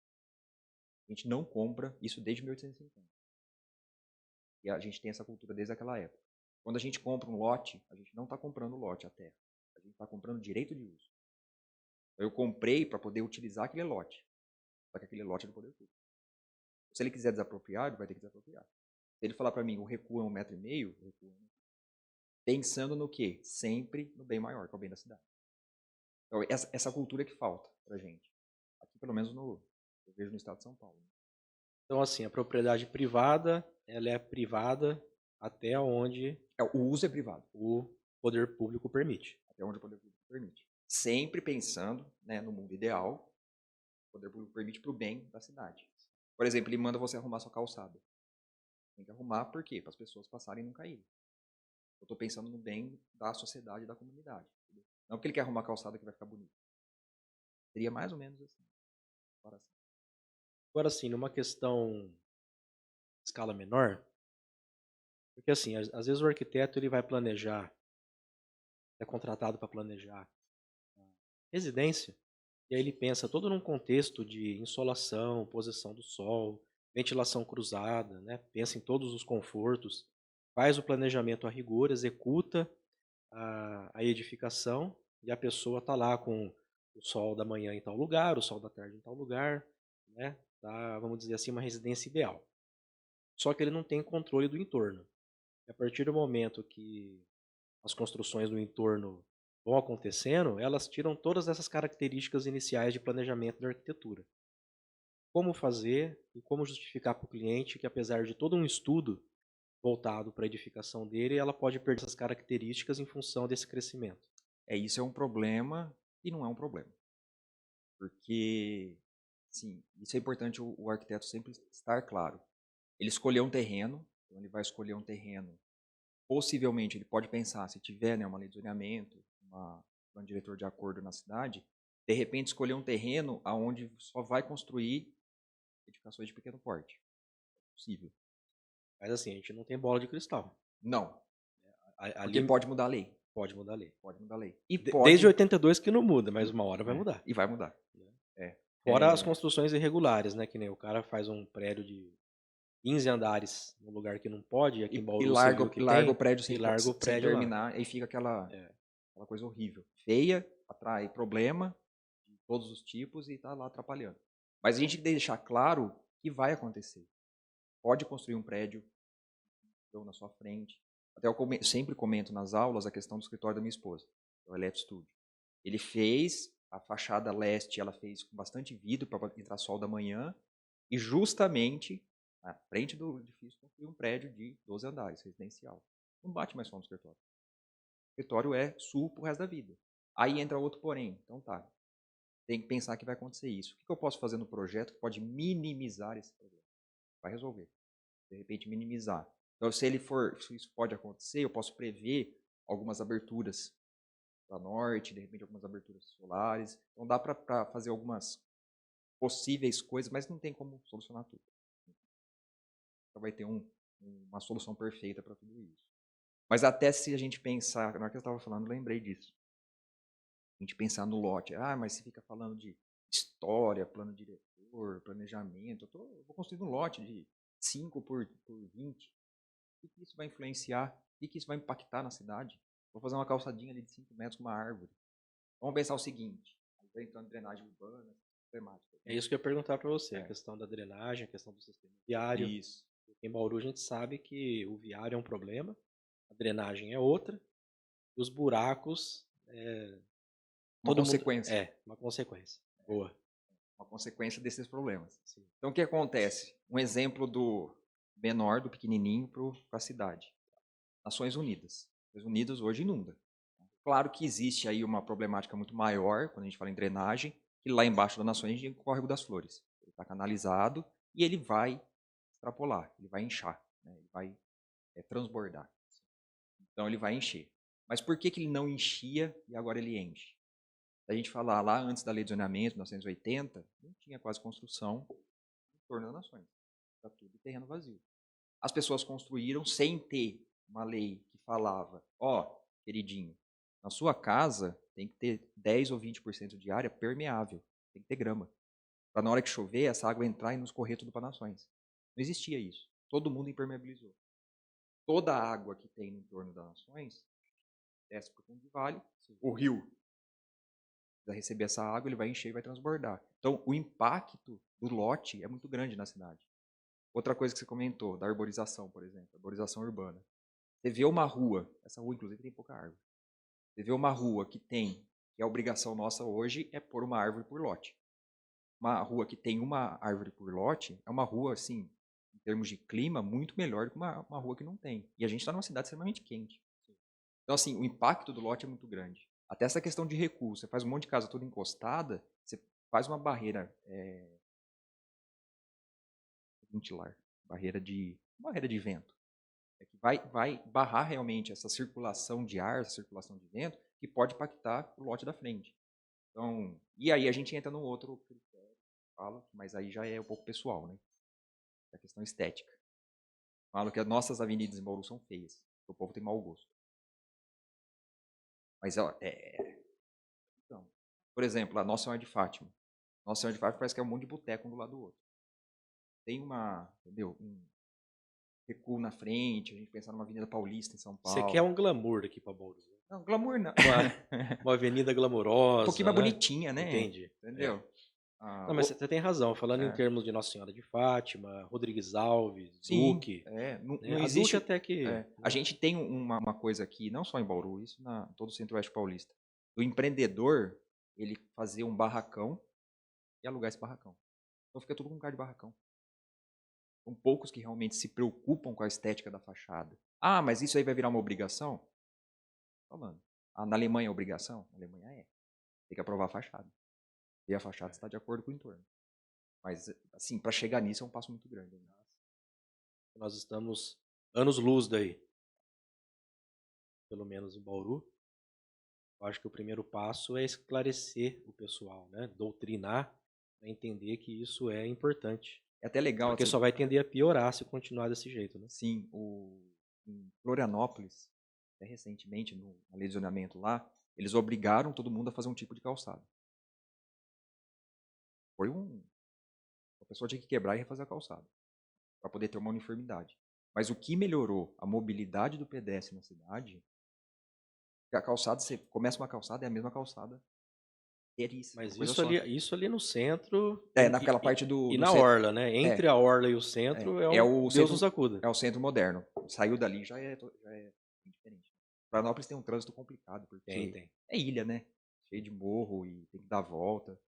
A gente não compra isso desde 1850. E a gente tem essa cultura desde aquela época. Quando a gente compra um lote, a gente não está comprando o lote, a terra. A gente está comprando direito de uso. Eu comprei para poder utilizar aquele lote. Só que aquele lote é do poder público. Se ele quiser desapropriar, ele vai ter que desapropriar. Se ele falar para mim, o recuo é 1,5 m, o recuo é 1 m. Pensando no quê? Sempre no bem maior, que é o bem da cidade. Então, essa cultura que falta pra gente. Aqui, pelo menos, eu vejo no estado de São Paulo. Então, assim, a propriedade privada, ela é privada até onde O uso é privado. o poder público permite. Até onde o poder público permite. Sempre pensando, né, no mundo ideal, o poder público permite para o bem da cidade. Por exemplo, ele manda você arrumar sua calçada. Tem que arrumar por quê? Para as pessoas passarem e não caírem. Eu estou pensando no bem da sociedade e da comunidade. Entendeu? Não porque ele quer arrumar calçada que vai ficar bonito. Seria mais ou menos assim. Agora, assim, numa questão de escala menor, porque, assim, às vezes o arquiteto ele vai planejar, é contratado para planejar residência, e aí ele pensa todo num contexto de insolação, posição do sol, ventilação cruzada, né? Pensa em todos os confortos, faz o planejamento a rigor, executa a edificação e a pessoa está lá com o sol da manhã em tal lugar, o sol da tarde em tal lugar, né? Tá, vamos dizer assim, uma residência ideal. Só que ele não tem controle do entorno. E a partir do momento que as construções no entorno vão acontecendo, elas tiram todas essas características iniciais de planejamento da arquitetura. Como fazer e como justificar para o cliente que, apesar de todo um estudo voltado para a edificação dele, ela pode perder essas características em função desse crescimento. Isso é um problema e não é um problema. Porque, sim, isso é importante o arquiteto sempre estar claro. Ele escolheu um terreno, então ele vai escolher um terreno. Possivelmente, ele pode pensar, se tiver, né, uma lei de zoneamento, um diretor de acordo na cidade, de repente escolher um terreno onde só vai construir edificações de pequeno porte. É possível. Mas assim, a gente não tem bola de cristal. Não, porque Ali pode mudar a lei. pode mudar a lei. Pode mudar a lei. E Desde 82 que não muda, mas uma hora vai mudar. E vai mudar. É. Fora as construções irregulares, né? Que nem o cara faz um prédio de 15 andares no lugar que não pode, e aqui em Bauru você viu que larga tem, o prédio e larga o prédio sem terminar, lá. aí fica aquela coisa horrível. Feia, atrai problema de todos os tipos e tá lá atrapalhando. Mas a gente tem que deixar claro que vai acontecer. Pode construir um prédio na sua frente. Até eu sempre comento nas aulas a questão do escritório da minha esposa, o Elef Studio. Ele fez a fachada leste, ela fez com bastante vidro para entrar sol da manhã, e justamente na frente do edifício construiu um prédio de 12 andares, residencial. Não bate mais sol no escritório. O escritório é sul pro resto da vida. Aí entra outro porém. Então tá, tem que pensar que vai acontecer isso. O que eu posso fazer no projeto que pode minimizar esse problema? Vai resolver. De repente minimizar. Então se isso pode acontecer, eu posso prever algumas aberturas para norte, de repente algumas aberturas solares. Então dá para fazer algumas possíveis coisas, mas não tem como solucionar tudo. Então vai ter uma solução perfeita para tudo isso. Mas até se a gente pensar, na hora que eu estava falando, eu lembrei disso. A gente pensar no lote. Mas você fica falando de história, plano diretor, planejamento. Eu vou construir um lote de 5 por 20. O que isso vai influenciar? O que isso vai impactar na cidade? Vou fazer uma calçadinha ali de 5 metros com uma árvore. Vamos pensar o seguinte, aí vai entrando drenagem urbana, temática. É isso que eu ia perguntar para você, a É. questão da drenagem, a questão do sistema viário. Isso. Em Bauru a gente sabe que o viário é um problema, a drenagem é outra, e os buracos, Uma todo mundo consequência. uma consequência. Boa. Uma consequência desses problemas. Sim. Então, o que acontece? Um exemplo do menor, do pequenininho, para a cidade. Nações Unidas. Nações Unidas hoje inunda. Claro que existe aí uma problemática muito maior, quando a gente fala em drenagem, que lá embaixo das Nações tem o Córrego das Flores. Ele está canalizado e ele vai extrapolar, ele vai inchar, né? Ele vai transbordar. Então, ele vai encher. Mas por que, que ele não enchia e agora ele enche? Se a gente falar lá antes da lei de zoneamento, 1980, não tinha quase construção em torno das nações. Está tudo terreno vazio. As pessoas construíram sem ter uma lei que falava, queridinho, na sua casa tem que ter 10 ou 20% de área permeável, tem que ter grama. Para na hora que chover, essa água entrar e nos correr tudo para nações. Não existia isso. Todo mundo impermeabilizou. Toda a água que tem no entorno das nações desce por fundo de vale, o rio vai receber essa água, ele vai encher e vai transbordar. Então, o impacto do lote é muito grande na cidade. Outra coisa que você comentou, da arborização, por exemplo, arborização urbana. Você vê uma rua, essa rua, inclusive, tem pouca árvore. Você vê uma rua que a obrigação nossa hoje é pôr uma árvore por lote. Uma rua que tem uma árvore por lote é uma rua, assim, em termos de clima, muito melhor do que uma rua que não tem. E a gente está numa cidade extremamente quente. Então, assim, o impacto do lote é muito grande. Até essa questão de recurso. Você faz um monte de casa toda encostada, você faz uma barreira ventilar, barreira de vento. É que vai barrar realmente essa circulação de ar, essa circulação de vento, que pode impactar o lote da frente. Então, e aí a gente entra num outro critério, mas aí já é um pouco pessoal, né? É a questão estética. Falo que as nossas avenidas em Bauru são feias, o povo tem mau gosto. Mas, então, por exemplo, a Nossa Senhora de Fátima. Nossa Senhora de Fátima parece que é um monte de boteco um do lado do outro. Tem um recuo na frente, a gente pensar numa Avenida Paulista em São Você Paulo. quer um glamour aqui para Bauru. Não, glamour não. Uma avenida glamourosa, Um pouquinho mais né? bonitinha, né? Entendi. Entendeu? Não, mas você tem razão. Falando em É. termos de Nossa Senhora de Fátima, Rodrigues Alves, Sim, Duque. não A existe. Duque até que. A gente tem uma coisa aqui, não só em Bauru, isso na todo o Centro-Oeste paulista. O empreendedor, ele fazer um barracão e alugar esse barracão. Então fica tudo com cara de barracão. São poucos que realmente se preocupam com a estética da fachada. Ah, mas isso aí vai virar uma obrigação? Falando. Na Alemanha é obrigação? Na Alemanha é. Tem que aprovar a fachada. E a fachada está de acordo com o entorno. Mas, assim, para chegar nisso é um passo muito grande. Né? Nós estamos anos-luz daí. Pelo menos em Bauru. Eu acho que o primeiro passo é esclarecer o pessoal, né? Doutrinar, para entender que isso é importante. É até legal. Porque assim, só vai tender a piorar se continuar desse jeito, né? Sim, em Florianópolis, até recentemente, no lecionamento lá, eles obrigaram todo mundo a fazer um tipo de calçado. A pessoa tinha que quebrar e refazer a calçada, para poder ter uma uniformidade. Mas o que melhorou a mobilidade do pedestre na cidade, que a calçada, você começa uma calçada, é a mesma calçada. Mas isso ali no centro naquela parte e do na centro. orla, né? Entre a orla e o centro é o Deus centro, nos acuda. É o centro moderno. Saiu dali já é diferente. Florianópolis tem um trânsito complicado, porque Tem. é ilha, né? Cheio de morro e tem que dar volta.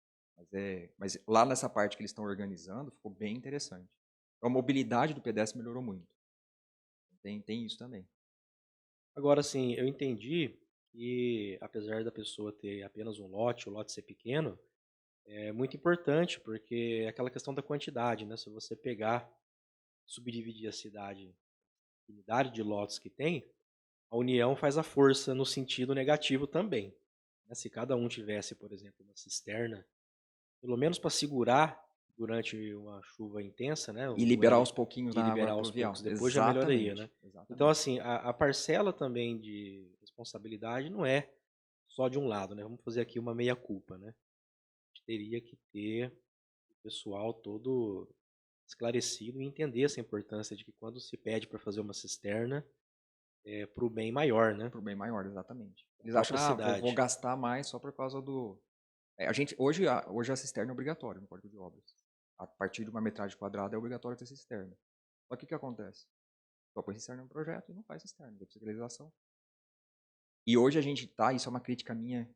Mas lá nessa parte que eles estão organizando, ficou bem interessante. Então, a mobilidade do pedestre melhorou muito. Tem isso também. Agora, sim, eu entendi que, apesar da pessoa ter apenas um lote, o lote ser pequeno, é muito importante, porque é aquela questão da quantidade, né? Se você pegar, subdividir a cidade em unidade de lotes que tem, a união faz a força no sentido negativo também. Né? Se cada um tivesse, por exemplo, uma cisterna, pelo menos para segurar durante uma chuva intensa, né? E liberar aos pouquinhos E na água liberar aos pluvial. poucos, depois já melhoraria, né? Exatamente. Então, assim, a parcela também de responsabilidade não é só de um lado, né? Vamos fazer aqui uma meia-culpa, né? A gente teria que ter o pessoal todo esclarecido e entender essa importância de que quando se pede para fazer uma cisterna, para o bem maior, né? Para o bem maior, exatamente. Eles Própria acham, vou cidade. gastar mais só por causa do... a gente, hoje a cisterna é obrigatória no Código de Obras. A partir de uma metragem quadrada é obrigatório ter cisterna. Só que o que acontece? Só põe cisterna no projeto e não faz cisterna, tem fiscalização. E hoje a gente tá, isso é uma crítica minha,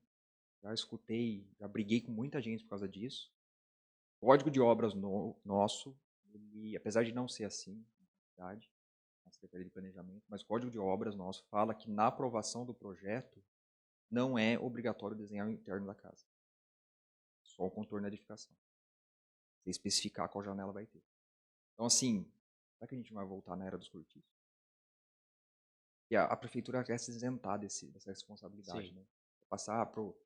já escutei, já briguei com muita gente por causa disso. O Código de Obras nosso, ele, apesar de não ser assim, na verdade, na Secretaria de Planejamento, mas o Código de Obras nosso fala que na aprovação do projeto não é obrigatório desenhar o interno da casa. Só o contorno da edificação. Você especificar qual janela vai ter. Então, assim, será que a gente vai voltar na era dos cortiços? E a prefeitura quer se isentar dessa responsabilidade, Sim. né? Passar para o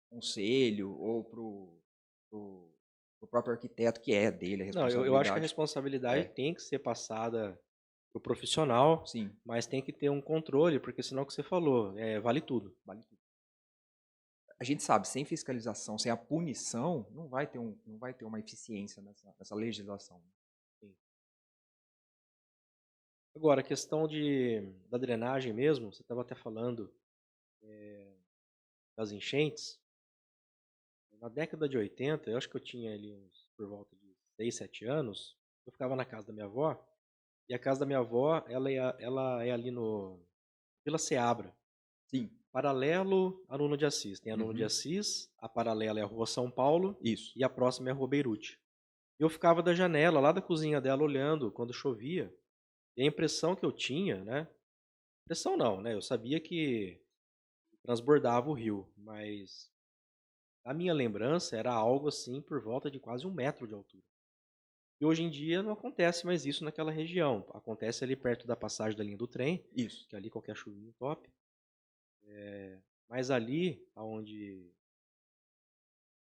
conselho ou para o próprio arquiteto, que é dele a Não, eu acho que a responsabilidade. responsabilidade É, tem que ser passada para o profissional, sim, mas tem que ter um controle, porque senão o que você falou, vale tudo. vale tudo. A gente sabe, sem fiscalização, sem a punição, não vai ter uma eficiência nessa legislação. Sim. Agora, a questão da drenagem mesmo, você estava até falando das enchentes. Na década de 80, eu acho que eu tinha ali por volta de 6, 7 anos, eu ficava na casa da minha avó, e a casa da minha avó, ela é ali no Vila Seabra, Sim, paralelo à Nuno de Assis. Tem a Nuno de uhum, Assis, a paralela é a Rua São Paulo, isso. e a próxima é a Rua Beirute. Eu ficava da janela, lá da cozinha dela, olhando quando chovia, e a impressão que eu tinha, né? Impressão não, né? Eu sabia que transbordava o rio, mas a minha lembrança era algo assim por volta de quase 1 metro de altura. E hoje em dia não acontece mais isso naquela região. Acontece ali perto da passagem da linha do trem, Isso. que ali qualquer chuvinha top. Mas ali, onde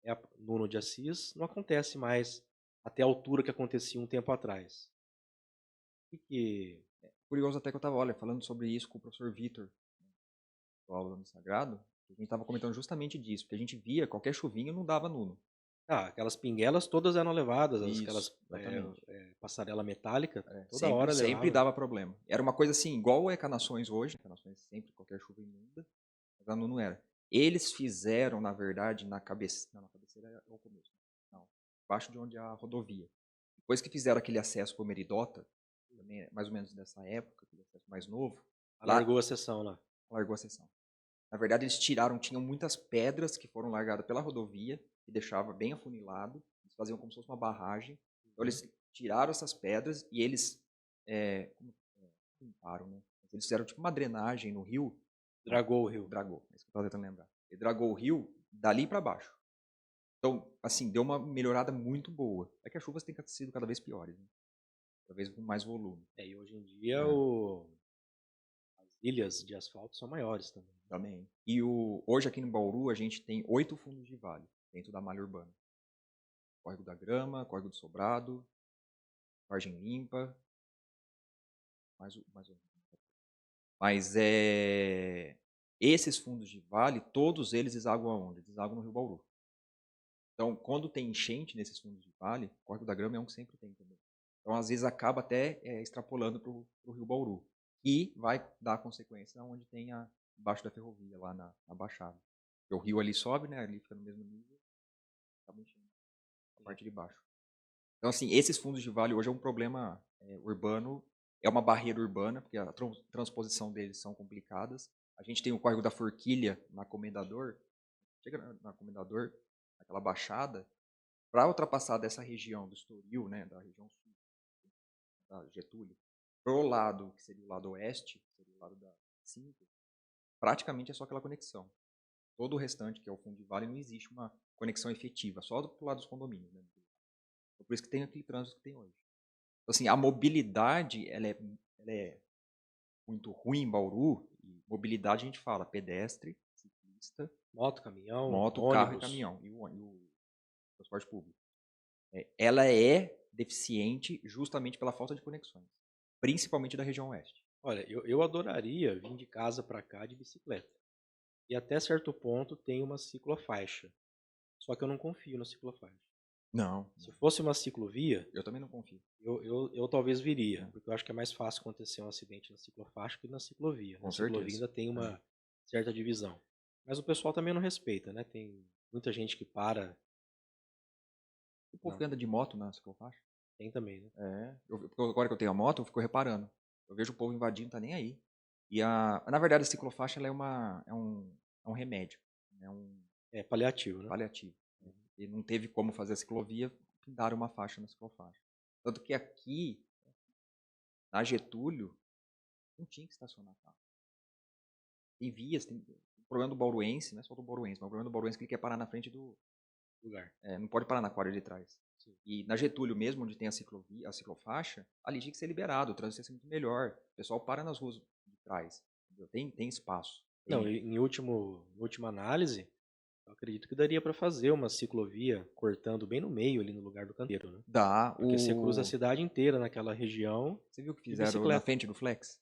é a Nuno de Assis, não acontece mais até a altura que acontecia um tempo atrás. Que Curioso até que eu estava, olha, falando sobre isso com o professor Vitor, do Aula do Sagrado, a gente estava comentando justamente disso, porque a gente via qualquer chuvinha não dava Nuno. aquelas pinguelas todas eram levadas, Isso, aquelas exatamente. passarela metálica, toda Sempre, hora sempre levava. dava problema. Era uma coisa assim, igual é Canações hoje, Canações sempre, qualquer chuva inunda, mas a Nuno era. Eles fizeram, na verdade, na cabeceira, não, na cabeceira é o começo, não, embaixo de onde é a rodovia. Depois que fizeram aquele acesso para o Meridota, também é mais ou menos dessa época, aquele acesso mais novo, lá Alargou a sessão lá. largou a seção. Na verdade, eles tiraram, tinham muitas pedras que foram largadas pela rodovia, que deixava bem afunilado, eles faziam como se fosse uma barragem. Então, eles tiraram essas pedras e eles limparam, né? Eles fizeram tipo uma drenagem no rio. Dragou o rio. Dragou, é isso que eu estava tentando lembrar. Ele dragou o rio dali para baixo. Então, assim, deu uma melhorada muito boa. É que as chuvas têm sido cada vez piores, né? Cada vez com mais volume. E hoje em dia É. as ilhas de asfalto são maiores também. Também. E hoje aqui no Bauru a gente tem 8 fundos de vale dentro da malha urbana. Córrego da Grama, Córrego do Sobrado, Vargem Limpa, mais um. Mas esses fundos de vale, todos eles desaguam aonde? Desaguam no Rio Bauru. Então, quando tem enchente nesses fundos de vale, o Córrego da Grama é um que sempre tem também. Então, às vezes, acaba até extrapolando para o Rio Bauru. E vai dar consequência onde tem embaixo da ferrovia, lá na Baixada. Porque o rio ali sobe, né? Ali fica no mesmo nível, acaba enchendo a parte de baixo. Então, assim, esses fundos de vale hoje é um problema urbano, é uma barreira urbana, porque a transposição deles são complicadas. A gente tem o córrego da Forquilha na Comendador, chega na Comendador, naquela baixada, para ultrapassar dessa região do Estoril, né, da região sul, da Getúlio, pro lado, que seria o lado oeste, que seria o lado da 5, praticamente é só aquela conexão. Todo o restante, que é o fundo de vale, não existe uma conexão efetiva, só do lado dos condomínios. Né? Por isso que tem aquele trânsito que tem hoje. Então, assim, a mobilidade ela é muito ruim em Bauru. E mobilidade a gente fala pedestre, ciclista, Moto, caminhão, moto, carro e ônibus. caminhão. E o transporte público. Ela é deficiente justamente pela falta de conexões, principalmente da região oeste. Olha, eu adoraria vir de casa para cá de bicicleta. E até certo ponto tem uma ciclofaixa. Só que eu não confio na ciclofaixa. Não, Se fosse uma ciclovia, eu também não confio. eu talvez viria, porque eu acho que é mais fácil acontecer um acidente na ciclofaixa que na ciclovia. Com Na ciclovia certeza. ainda tem uma certa divisão. Mas o pessoal também não respeita, né? Tem muita gente que para. O povo Não, que anda de moto na ciclofaixa. tem também, né? Porque agora que eu tenho a moto, eu fico reparando. Eu vejo o povo invadindo, tá nem aí. Na verdade, a ciclofaixa ela é um remédio, é um É paliativo, né? paliativo. E não teve como fazer a ciclovia, pintaram uma faixa na ciclofaixa. Tanto que aqui, na Getúlio, não tinha que estacionar carro. Tem vias, o problema do bauruense, não é só do bauruense, mas o problema do bauruense é que ele quer parar na frente do Lugar. não pode parar na quadra de trás. Sim. E na Getúlio mesmo, onde tem a ciclovia, a ciclofaixa, ali tinha que ser liberado, o trânsito ia ser muito melhor. O pessoal para nas ruas de trás, entendeu? Tem espaço. Não, em última análise, eu acredito que daria para fazer uma ciclovia cortando bem no meio ali no lugar do canteiro, né? Dá. Porque você cruza a cidade inteira naquela região Você viu o que de fizeram na bicicleta. frente do Flex?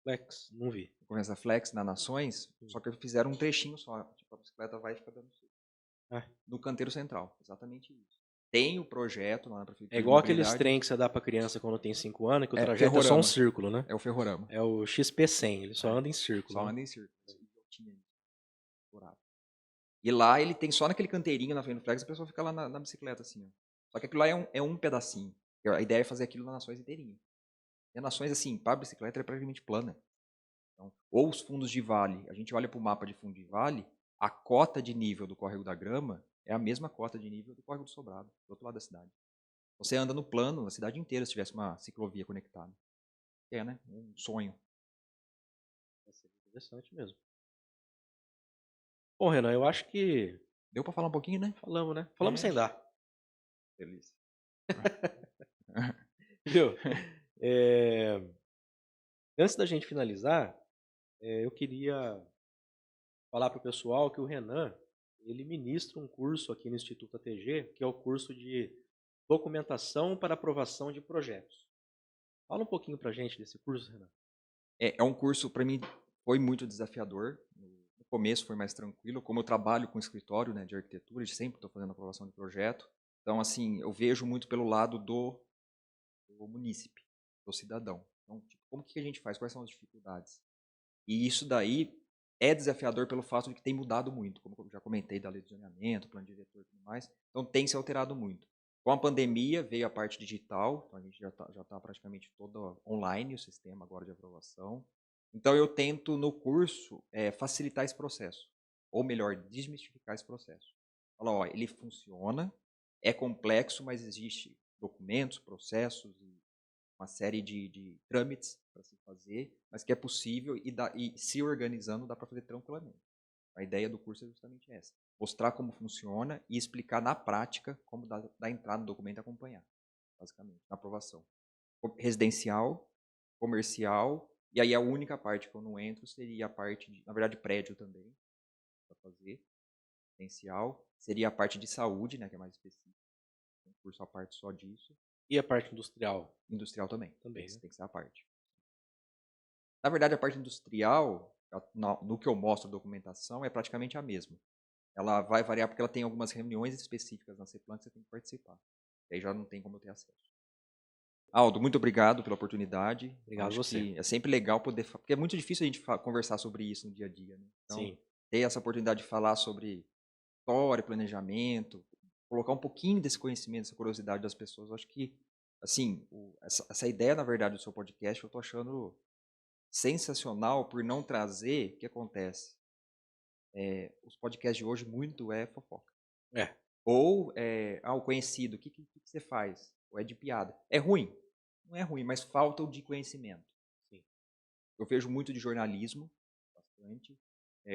Flex, não vi. Conhece a Flex na Nações? Só que fizeram um trechinho só. Tipo, a bicicleta vai e fica dando soco. Ah, No canteiro central. Exatamente isso. Tem o projeto lá na é Prefeitura de igual aqueles Mobilidade. trem que você dá para criança quando tem 5 anos, que o É trajeto é só um ferrorama. círculo, né? É o ferrorama. É o XP100, ele só anda em círculo. Só né? anda em círculo. Tinha isso. Dourado. E lá ele tem só naquele canteirinho na frente do Flex, a pessoa fica lá na bicicleta assim, ó. Só que aquilo lá é um pedacinho. A ideia é fazer aquilo nas Nações inteirinho. E as Nações, assim, para a bicicleta é praticamente plana. Então, ou os fundos de vale, a gente olha para o mapa de fundo de vale, a cota de nível do córrego da Grama é a mesma cota de nível do córrego do Sobrado, do outro lado da cidade. Você anda no plano, a cidade inteira, se tivesse uma ciclovia conectada. É, né? Um sonho. Vai ser interessante mesmo. Bom, Renan, eu acho que Deu para falar um pouquinho, né? falamos, né? Falamos sem dar. Delícia. Viu? Antes da gente finalizar, eu queria falar para o pessoal que o Renan, ele ministra um curso aqui no Instituto ATG, que é o curso de Documentação para Aprovação de Projetos. Fala um pouquinho para a gente desse curso, Renan. É um curso, para mim, foi muito desafiador. No começo foi mais tranquilo. Como eu trabalho com escritório, né, de arquitetura, e sempre estou fazendo aprovação de projeto. Então, assim, eu vejo muito pelo lado do munícipe, do cidadão. Então, tipo, como que a gente faz? Quais são as dificuldades? E isso daí é desafiador pelo fato de que tem mudado muito, como eu já comentei da lei de zoneamento, plano diretor e tudo mais. Então, tem se alterado muito. Com a pandemia veio a parte digital, então a gente já tá praticamente todo online o sistema agora de aprovação. Então, eu tento no curso facilitar esse processo, ou melhor, desmistificar esse processo. Fala, ó, ele funciona, é complexo, mas existe documentos, processos e uma série de trâmites para se fazer, mas que é possível e se organizando dá para fazer tranquilamente. A ideia do curso é justamente essa. Mostrar como funciona e explicar na prática como dar entrada no documento e acompanhar, basicamente, na aprovação. Residencial, comercial, e aí a única parte que eu não entro seria a parte, na verdade, prédio também, para fazer. Residencial, seria a parte de saúde, né, que é mais específica. Um curso à parte só disso. E a parte industrial? Industrial também. Também, né? Tem que ser a parte. Na verdade, a parte industrial, no que eu mostro a documentação, é praticamente a mesma. Ela vai variar porque ela tem algumas reuniões específicas na CEPLAN que você tem que participar. E aí já não tem como eu ter acesso. Aldo, muito obrigado pela oportunidade. Obrigado Acho você. que é sempre legal poder... Porque é muito difícil a gente conversar sobre isso no dia a dia. Né? Então, Sim. ter essa oportunidade de falar sobre história, planejamento, colocar um pouquinho desse conhecimento, essa curiosidade das pessoas, eu acho que, assim, essa ideia, na verdade, do seu podcast, eu estou achando sensacional por não trazer, o que acontece? Os podcasts de hoje muito é fofoca. É. Ou, o conhecido, o que você faz? Ou é de piada. É ruim? Não é ruim, mas falta o de conhecimento. Sim. Eu vejo muito de jornalismo, bastante.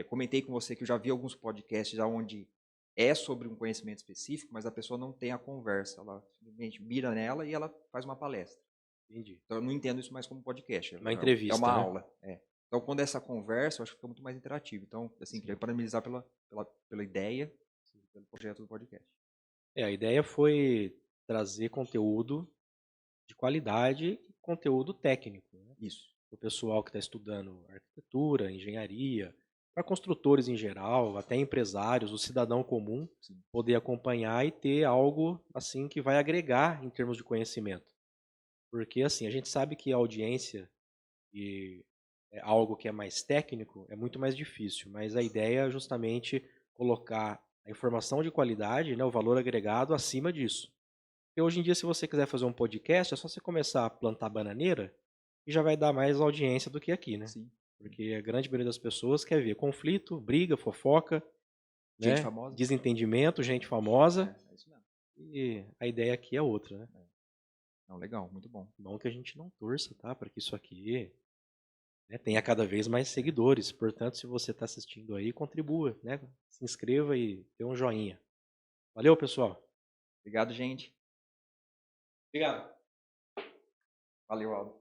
Comentei com você que eu já vi alguns podcasts onde é sobre um conhecimento específico, mas a pessoa não tem a conversa. Ela simplesmente mira nela e ela faz uma palestra. Entendi. Então eu não entendo isso mais como podcast. Uma entrevista, é uma né? aula. Então quando é essa conversa, eu acho que fica muito mais interativo. Então, assim, Sim. queria parabenizar pela ideia, pelo projeto do podcast. A ideia foi trazer conteúdo de qualidade e conteúdo técnico, né? Isso. O pessoal que está estudando arquitetura, engenharia, para construtores em geral, até empresários, o cidadão comum, Sim. poder acompanhar e ter algo assim que vai agregar em termos de conhecimento. Porque assim, a gente sabe que a audiência e algo que é mais técnico é muito mais difícil, mas a ideia é justamente colocar a informação de qualidade, né, o valor agregado acima disso. Porque hoje em dia, se você quiser fazer um podcast, é só você começar a plantar bananeira e já vai dar mais audiência do que aqui, né? Sim. Porque a grande maioria das pessoas quer ver conflito, briga, fofoca, Gente né? famosa? Desentendimento, gente famosa. É isso mesmo. E a ideia aqui é outra, né? É. Não, legal, muito bom. Não que a gente não torça, tá? Para que isso aqui, né, tenha cada vez mais seguidores. Portanto, se você está assistindo aí, contribua, né? Se inscreva e dê um joinha. Valeu, pessoal. Obrigado, gente. Obrigado. Valeu, Aldo.